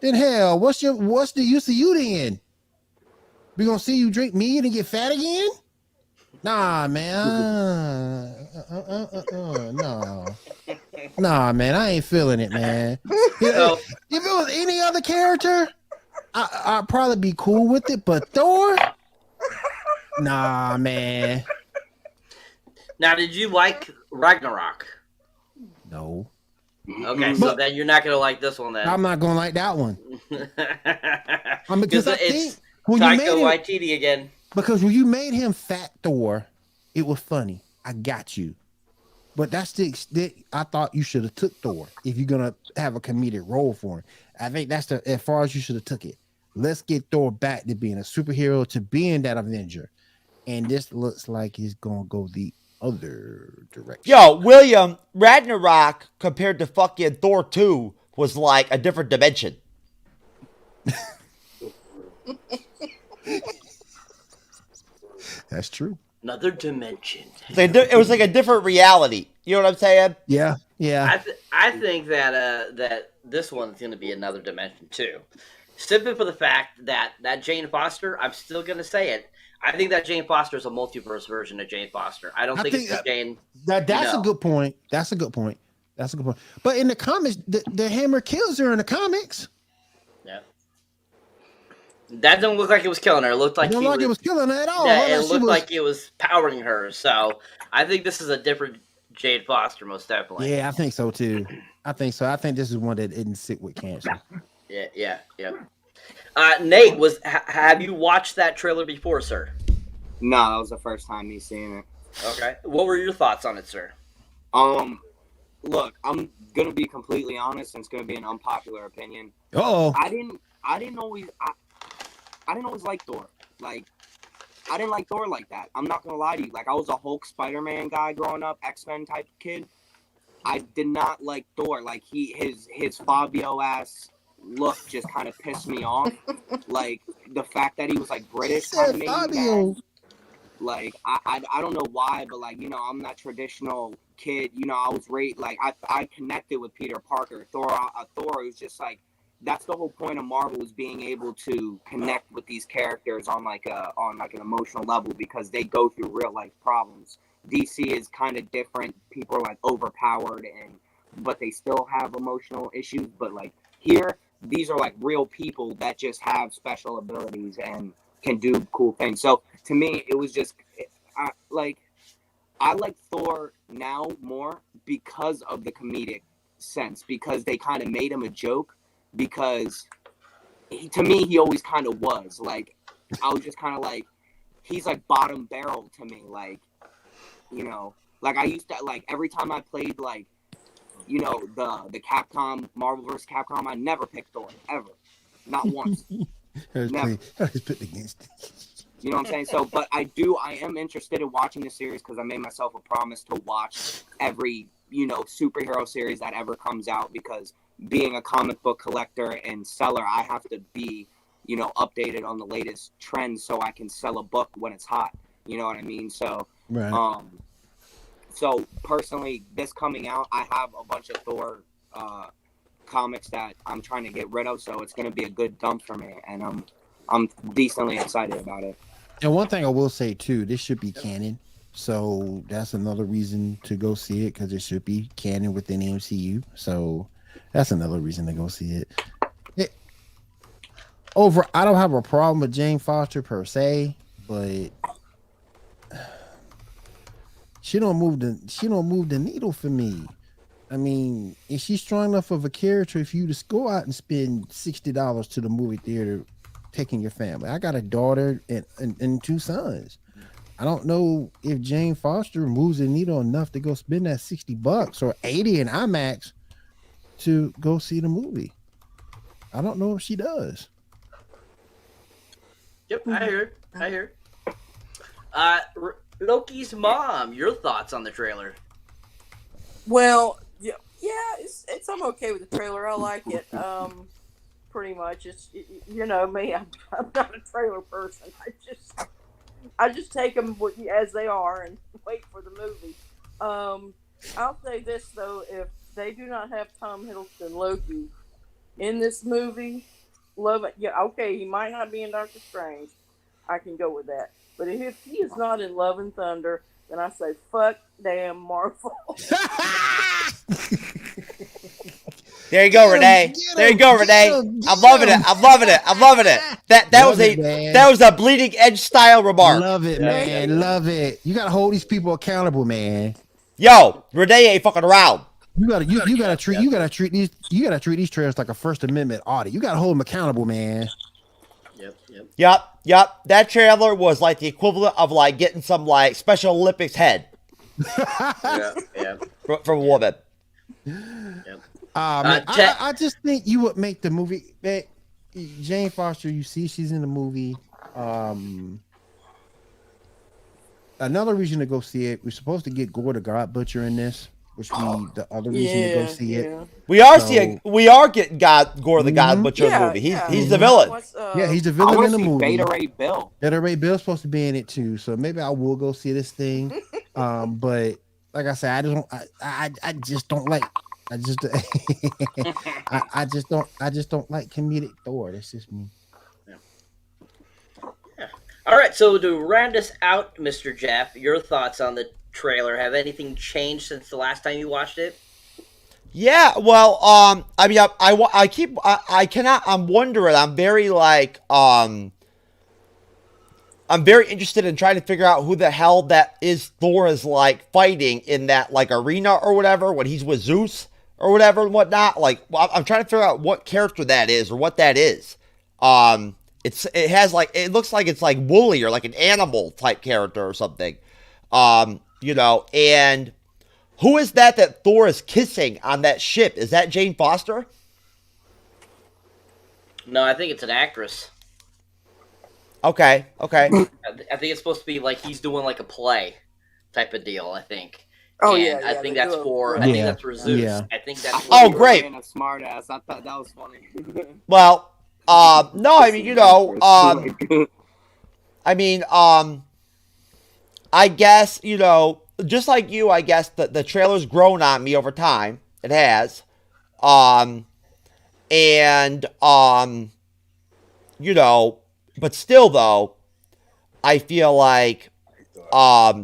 Then hell, what's the use of you then? We gonna see you drink meat and get fat again? Nah, man. Nah, man. I ain't feeling it, man. So- If it was any other character, I'd probably be cool with it. But Thor? Nah, man. now, did you like Ragnarok? No. Okay, so But- then you're not gonna like this one then. I'm not gonna like that one. Because I think it's when you made Taika him, Waititi again. because when you made him Fat Thor, it was funny. I got you. But that's the extent I thought you should have took Thor if you're gonna have a comedic role for him. I think that's as far as you should have took it. Let's get Thor back to being a superhero, to being that Avenger. And this looks like he's gonna go the other direction. Yo, William, Ragnarok compared to fucking Thor 2 was like a different dimension. That's true. Another dimension. It was like a different reality. You know what I'm saying? Yeah, yeah. I think that that this one's going to be another dimension too, simply for the fact that Jane Foster. I'm still going to say it. I think that Jane Foster is a multiverse version of Jane Foster. I don't think it's the Jane. That's No. a good point. That's a good point. But in the comics, the hammer kills her in the comics. Yeah. That didn't look like it was killing her. It looked like It looked like it was killing her at all. Yeah, All it that shit looked was- like it was powering her. So I think this is a different Jane Foster, most definitely. Yeah, I think so too. I think so. I think this is one that didn't sit with cancer. Yeah. Nate, have you watched that trailer before, sir? No, that was the first time me seeing it. Okay. What were your thoughts on it, sir? Look, I'm gonna be completely honest, and it's gonna be an unpopular opinion. Oh, I didn't always like Thor. Like, I didn't like Thor like that. I'm not gonna lie to you. Like, I was a Hulk, Spider-Man guy growing up, X-Men type kid. I did not like Thor. Like, his Fabio ass look just kind of pissed me off. Like, the fact that he was like British kind of made me mad. Like I don't know why, but like, you know, I'm that traditional kid. You know, I was like I connected with Peter Parker. Thor was just like, that's the whole point of Marvel, is being able to connect with these characters on like an emotional level, because they go through real life problems. DC is kind of different. People are like overpowered, but they still have emotional issues. But like here, these are like real people that just have special abilities and can do cool things. So to me, it was just, I like Thor now more because of the comedic sense, because they kind of made him a joke, because to me, he always kind of was. Like, I was just kind of like, he's like bottom barrel to me. Like, you know, like I used to, like, every time I played, like, you know, the Capcom, Marvel vs. Capcom, I never picked Thor, ever. Not once. Never. You know what I'm saying? So, but I am interested in watching the series, because I made myself a promise to watch every, you know, superhero series that ever comes out, because being a comic book collector and seller, I have to be, you know, updated on the latest trends so I can sell a book when it's hot. You know what I mean? So, right. So personally, this coming out, I have a bunch of Thor comics that I'm trying to get rid of, so it's going to be a good dump for me, and I'm decently excited about it. And one thing I will say too, this should be canon, so that's another reason to go see it, because it should be canon within the MCU. So that's another reason to go see it. I don't have a problem with Jane Foster per se, but she don't move the needle for me. I mean, is she strong enough of a character if you just go out and spend $60 to the movie theater taking your family? I got a daughter and two sons. I don't know if Jane Foster moves the needle enough to go spend that $60 or $80 in IMAX to go see the movie. I don't know if she does. Yep, I hear. Loki's mom, your thoughts on the trailer? Well, yeah, I'm okay with the trailer. I like it. Pretty much. It's, you know me, I'm not a trailer person. I just take them as they are and wait for the movie. I'll say this though: if they do not have Tom Hiddleston Loki in this movie, love it. Yeah, okay, he might not be in Doctor Strange. I can go with that. But if he is not in Love and Thunder, then I say fuck damn Marvel. There you go, Renee. There you go, Renee. I'm loving it. That was a Bleeding Edge style remark. Love it, man. Love it. You gotta hold these people accountable, man. Yo, Renee ain't fucking around. You gotta treat these trailers like a First Amendment audit. You gotta hold them accountable, man. Yep. That trailer was like the equivalent of like getting some like Special Olympics head. Yeah. From a woman. Yep. I just think you would make the movie. Jane Foster, you see, she's in the movie. Another reason to go see it. We're supposed to get Gore the God Butcher in this, which be the other reason to go see it. We are getting Gore the God Butcher movie. He's the villain. He's the villain in the movie. Beta Ray Bill. Beta Ray Bill's supposed to be in it too, so maybe I will go see this thing. But like I said, I just don't like like comedic Thor. That's just me. Yeah. All right, so to round us out, Mr. Jeff, your thoughts on the trailer. Have anything changed since the last time you watched it? Yeah, well, I mean, I'm wondering. I'm very interested in trying to figure out who the hell that is Thor is like fighting in that like arena or whatever when he's with Zeus or whatever and whatnot. Like, I'm trying to figure out what character that is or what that is. It looks like it's like woolly or like an animal type character or something. You know, and who is that Thor is kissing on that ship? Is that Jane Foster? No, I think it's an actress. Okay. I think it's supposed to be like he's doing like a play type of deal, I think. I think that's for Zeus. Yeah. I think that's for Oh, great. Being a smart ass. I thought that was funny. Well, no, I mean, you know, I guess, you know, just like you, I guess the trailer's grown on me over time. It has. You know, but still though, I feel like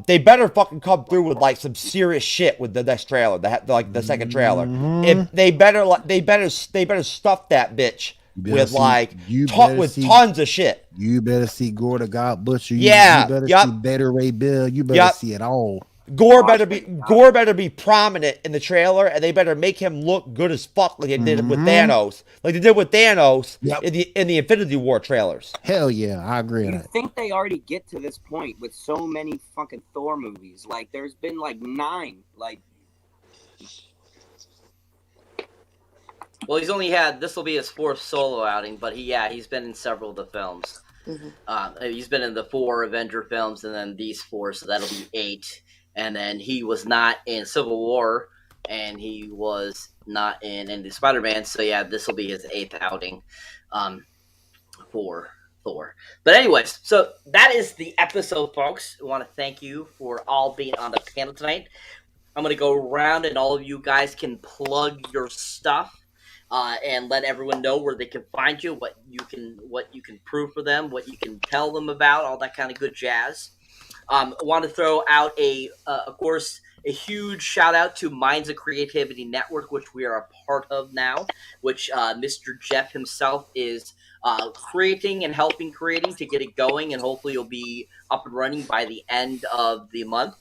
they better fucking come through with like some serious shit with the next trailer, the second trailer. If they better stuff that bitch with tons of shit. You better see Gore the God Butcher. You better see Beta Ray Bill. You better see it all. Gore better be prominent in the trailer, and they better make him look good as fuck like they did with Thanos, in the Infinity War trailers. Hell yeah, I agree. You think they already get to this point with so many fucking Thor movies? Like, there's been like 9. Like, well, he's only had, this will be his 4th solo outing, but he's been in several of the films. He's been in the 4 Avenger films, and then these 4, so that'll be 8. And then he was not in Civil War, and he was not in the Spider-Man. So yeah, this will be his 8th outing for Thor. But anyways, so that is the episode, folks. I want to thank you for all being on the panel tonight. I'm going to go around, and all of you guys can plug your stuff and let everyone know where they can find you, what you can prove for them, what you can tell them about, all that kind of good jazz. I want to throw out of course, a huge shout out to Minds of Creativity Network, which we are a part of now, which Mr. Jeff himself is creating and helping creating to get it going, and hopefully it'll be up and running by the end of the month.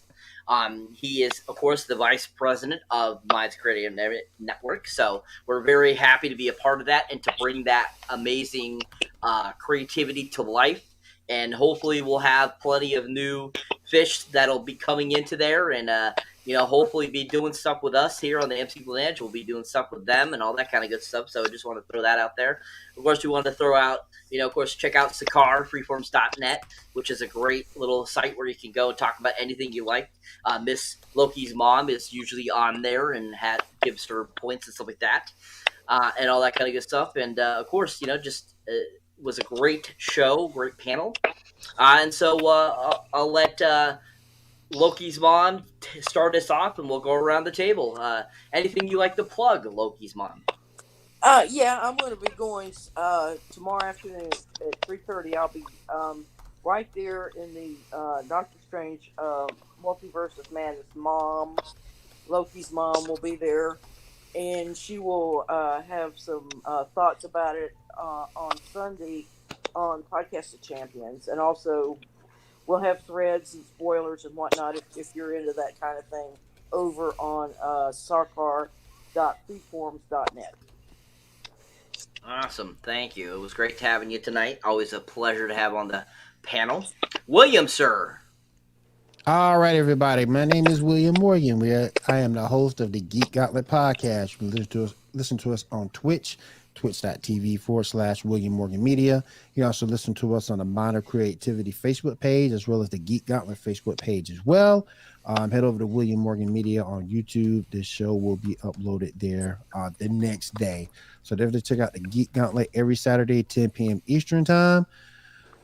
He is, of course, the vice president of Minds Creative Network, so we're very happy to be a part of that and to bring that amazing creativity to life. And hopefully we'll have plenty of new fish that'll be coming into there, and hopefully be doing stuff with us here on the MCU'S Bleeding Edge. We'll be doing stuff with them and all that kind of good stuff. So I just want to throw that out there. Of course, we want to throw out, of course, check out Sakaar, freeforms.net, which is a great little site where you can go and talk about anything you like. Miss Loki's mom is usually on there and gives her points and stuff like that, and all that kind of good stuff. And of course, was a great show, great panel. And so I'll let Loki's mom start us off, and we'll go around the table. Anything you like to plug, Loki's mom? Yeah, I'm going to be going tomorrow afternoon at 3:30. I'll be right there in the Doctor Strange Multiverse of Madness. Loki's mom will be there, and she will have some thoughts about it on Sunday on Podcast of Champions, and also we'll have threads and spoilers and whatnot if you're into that kind of thing over on sakaar.freeforms.net. Awesome, thank you. It was great having you tonight. Always a pleasure to have on the panel. William, sir. All right, everybody. My name is William Morgan. I am the host of the Geek Gauntlet Podcast. You can listen to us on Twitch, twitch.tv/William Morgan Media. You can also listen to us on the Minor Creativity Facebook page, as well as the Geek Gauntlet Facebook page as well. Head over to William Morgan Media on YouTube. This show will be uploaded there the next day. So definitely check out the Geek Gauntlet every Saturday, 10 p.m. Eastern Time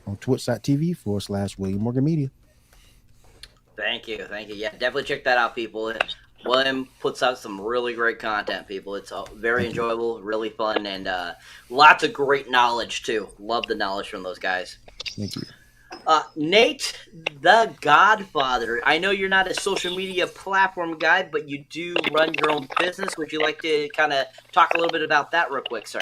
on twitch.tv/William Morgan Media. Thank you. Yeah, definitely check that out, people. William puts out some really great content, people. It's very enjoyable, really fun, and lots of great knowledge, too. Love the knowledge from those guys. Thank you. Nate the Godfather. I know you're not a social media platform guy, but you do run your own business. Would you like to kind of talk a little bit about that real quick, sir?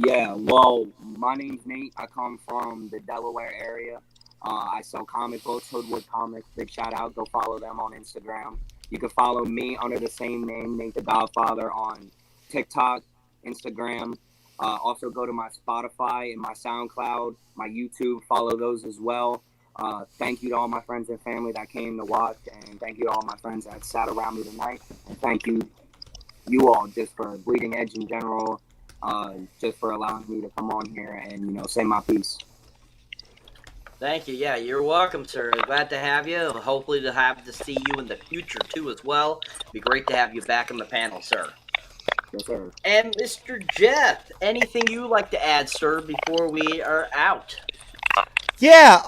Yeah, well, my name's Nate. I come from the Delaware area. I sell comic books, Hoodwood Comics. Big shout out. Go follow them on Instagram. You can follow me under the same name, Nate the Godfather, on TikTok, Instagram. Also go to my Spotify and my SoundCloud, my YouTube. Follow those as well. Thank you to all my friends and family that came to watch, and thank you to all my friends that sat around me tonight. And thank you all just for Bleeding Edge in general, just for allowing me to come on here and say my piece. Thank you. Yeah, you're welcome, sir. Glad to have you. Hopefully to see you in the future, too, as well. It'd be great to have you back on the panel, sir. Yes, sir. And Mr. Jeff, anything you like to add, sir, before we are out? Yeah,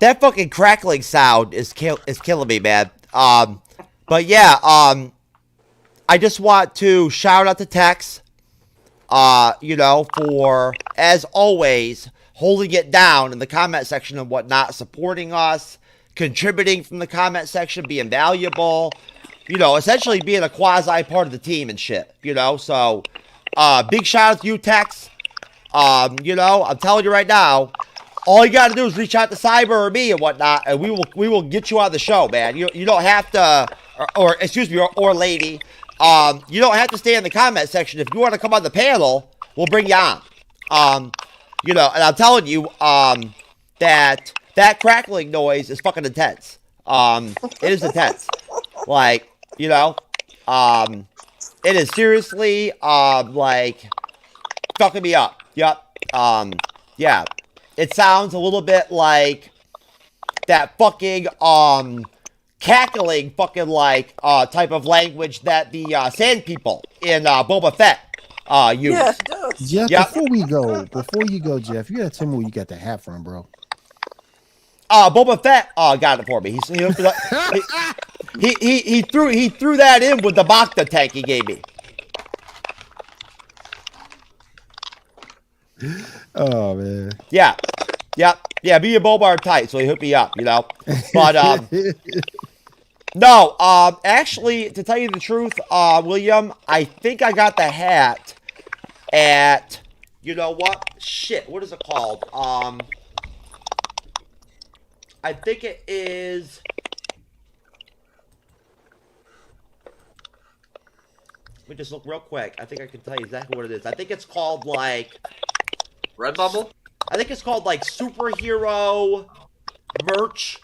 that fucking crackling sound is killing me, man. But yeah, I just want to shout out to Tex, for, as always, holding it down in the comment section and whatnot, supporting us, contributing from the comment section, being valuable, essentially being a quasi part of the team and shit, So, big shout out to you, Tex. I'm telling you right now, all you got to do is reach out to Cyber or me and whatnot, and we will get you on the show, man. You don't have to, or excuse me, or lady, you don't have to stay in the comment section. If you want to come on the panel, we'll bring you on. And I'm telling you, that crackling noise is fucking intense. It is intense. Like, it is seriously, fucking me up. Yep. Yeah. It sounds a little bit like that fucking, cackling fucking type of language that the sand people in Boba Fett use. Yeah, it does. Jeff, Yep. before you go, Jeff, you gotta tell me where you got the hat from, bro. Boba Fett got it for me. He threw that in with the Bacta tank he gave me. Oh man. Yeah. Me and Boba are tight, so he hooked me up, But no, actually, to tell you the truth, William, I think I got the hat at, you know what? Shit, what is it called? I think it is. Let me just look real quick. I think I can tell you exactly what it is. I think it's called Redbubble? I think it's called superhero merch.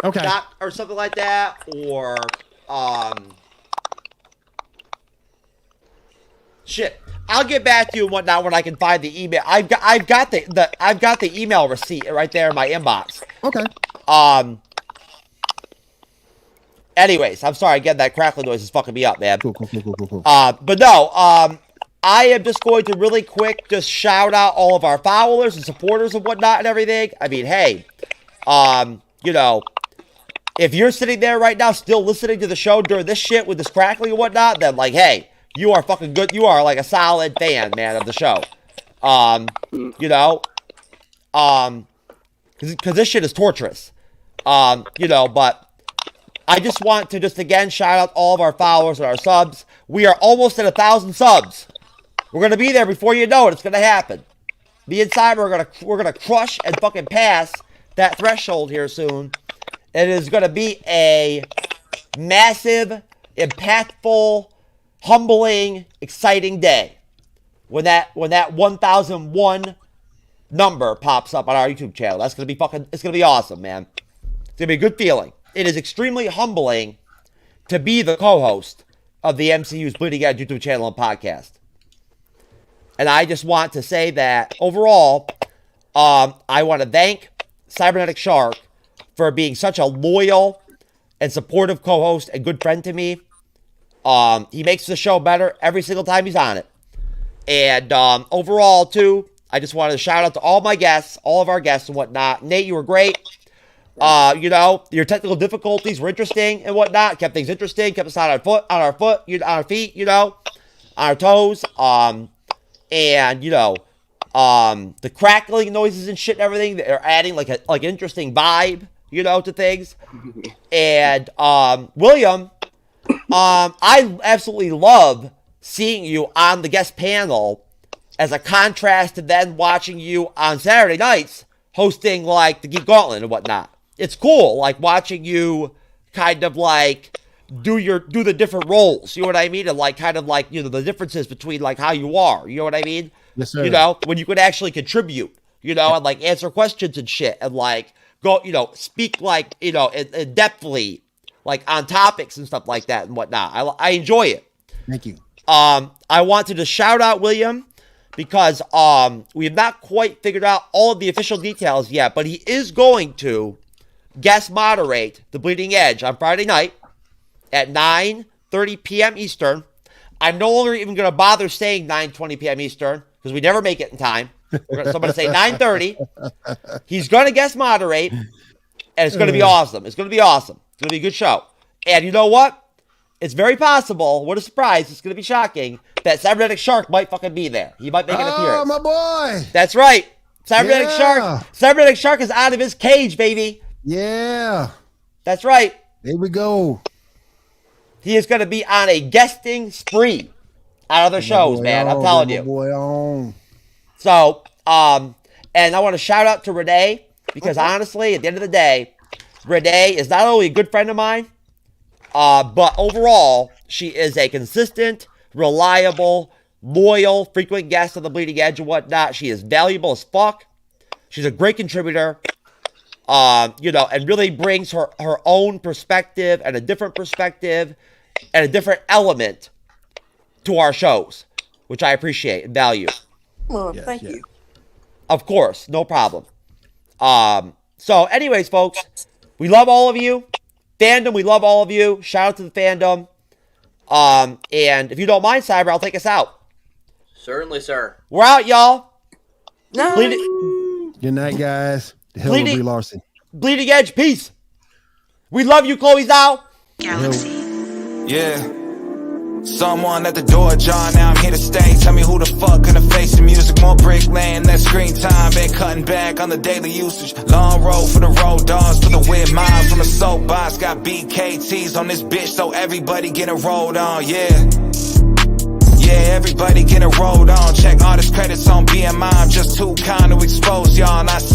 Okay. Or something like that, or shit. I'll get back to you and whatnot when I can find the email. I've got the email receipt right there in my inbox. Okay. Anyways, I'm sorry again. That crackling noise is fucking me up, man. Cool. But no. I am just going to really quick just shout out all of our followers and supporters and whatnot and everything. I mean, hey, if you're sitting there right now still listening to the show during this shit with this crackling and whatnot, then hey, you are fucking good. You are a solid fan, man, of the show. Because this shit is torturous. But I just want to again shout out all of our followers and our subs. We are almost at 1,000 subs. We're gonna be there before you know it. It's gonna happen. Me and Cyber we're gonna crush and fucking pass that threshold here soon. It is gonna be a massive, impactful, humbling, exciting day when that 1001 number pops up on our YouTube channel. That's gonna be it's gonna be awesome, man. It's gonna be a good feeling. It is extremely humbling to be the co-host of the MCU'S Bleeding Edge YouTube channel and podcast. And I just want to say that overall, I want to thank Cyberneticshark for being such a loyal and supportive co-host and good friend to me. He makes the show better every single time he's on it. And overall, too, I just wanted to shout out to all my guests, all of our guests and whatnot. Nate, you were great. Your technical difficulties were interesting and whatnot. Kept things interesting. Kept us on our feet, on our toes. And the crackling noises and shit and everything, they're adding like an interesting vibe, to things. And William, I absolutely love seeing you on the guest panel as a contrast to then watching you on Saturday nights hosting the Geek Gauntlet and whatnot. It's cool, watching you kind of do the different roles, you know what I mean? And the differences between how you are, you know what I mean? Yes, sir. When you could actually contribute, and answer questions and shit and go, speak in depthly, on topics and stuff like that and whatnot. I enjoy it. Thank you. I wanted to shout out William because we have not quite figured out all of the official details yet, but he is going to guest moderate the Bleeding Edge on Friday night at 9:30 p.m. Eastern. I'm no longer even going to bother saying 9:20 p.m. Eastern because we never make it in time. So I'm going to say 9:30. He's going to guest moderate. And it's going to be awesome. It's going to be awesome. It's going to be a good show. And you know what? It's very possible, what a surprise, it's going to be shocking, that Cyberneticshark might fucking be there. He might make an appearance. Oh, my boy. That's right. Cyberneticshark is out of his cage, baby. Yeah. That's right. There we go. He is going to be on a guesting spree on other shows, man. I'm telling you. So, and I want to shout out to Renee, because honestly, at the end of the day, Renee is not only a good friend of mine, but overall, she is a consistent, reliable, loyal, frequent guest on the Bleeding Edge and whatnot. She is valuable as fuck. She's a great contributor, and really brings her own perspective and a different perspective and a different element to our shows, which I appreciate and value. Well, thank you. Of course, no problem. So anyways, folks, we love all of you. Fandom, we love all of you. Shout out to the fandom. And if you don't mind, Cyber, I'll take us out. Certainly, sir. We're out, y'all. No. Good night, guys. The hell of Brie Larson. Bleeding Edge, peace. We love you, Chloe Zhao. Galaxy. Yeah. Someone at the door, John, now I'm here to stay. Tell me who the fuck gonna face the music, more brick lane, less screen time. Been cutting back on the daily usage. Long road for the road dogs, for the weird miles from the soapbox. Got BKTs on this bitch, so everybody getting rolled on, yeah. Yeah, everybody getting rolled on. Check all this credits on BMI, I'm just too kind to expose y'all. And I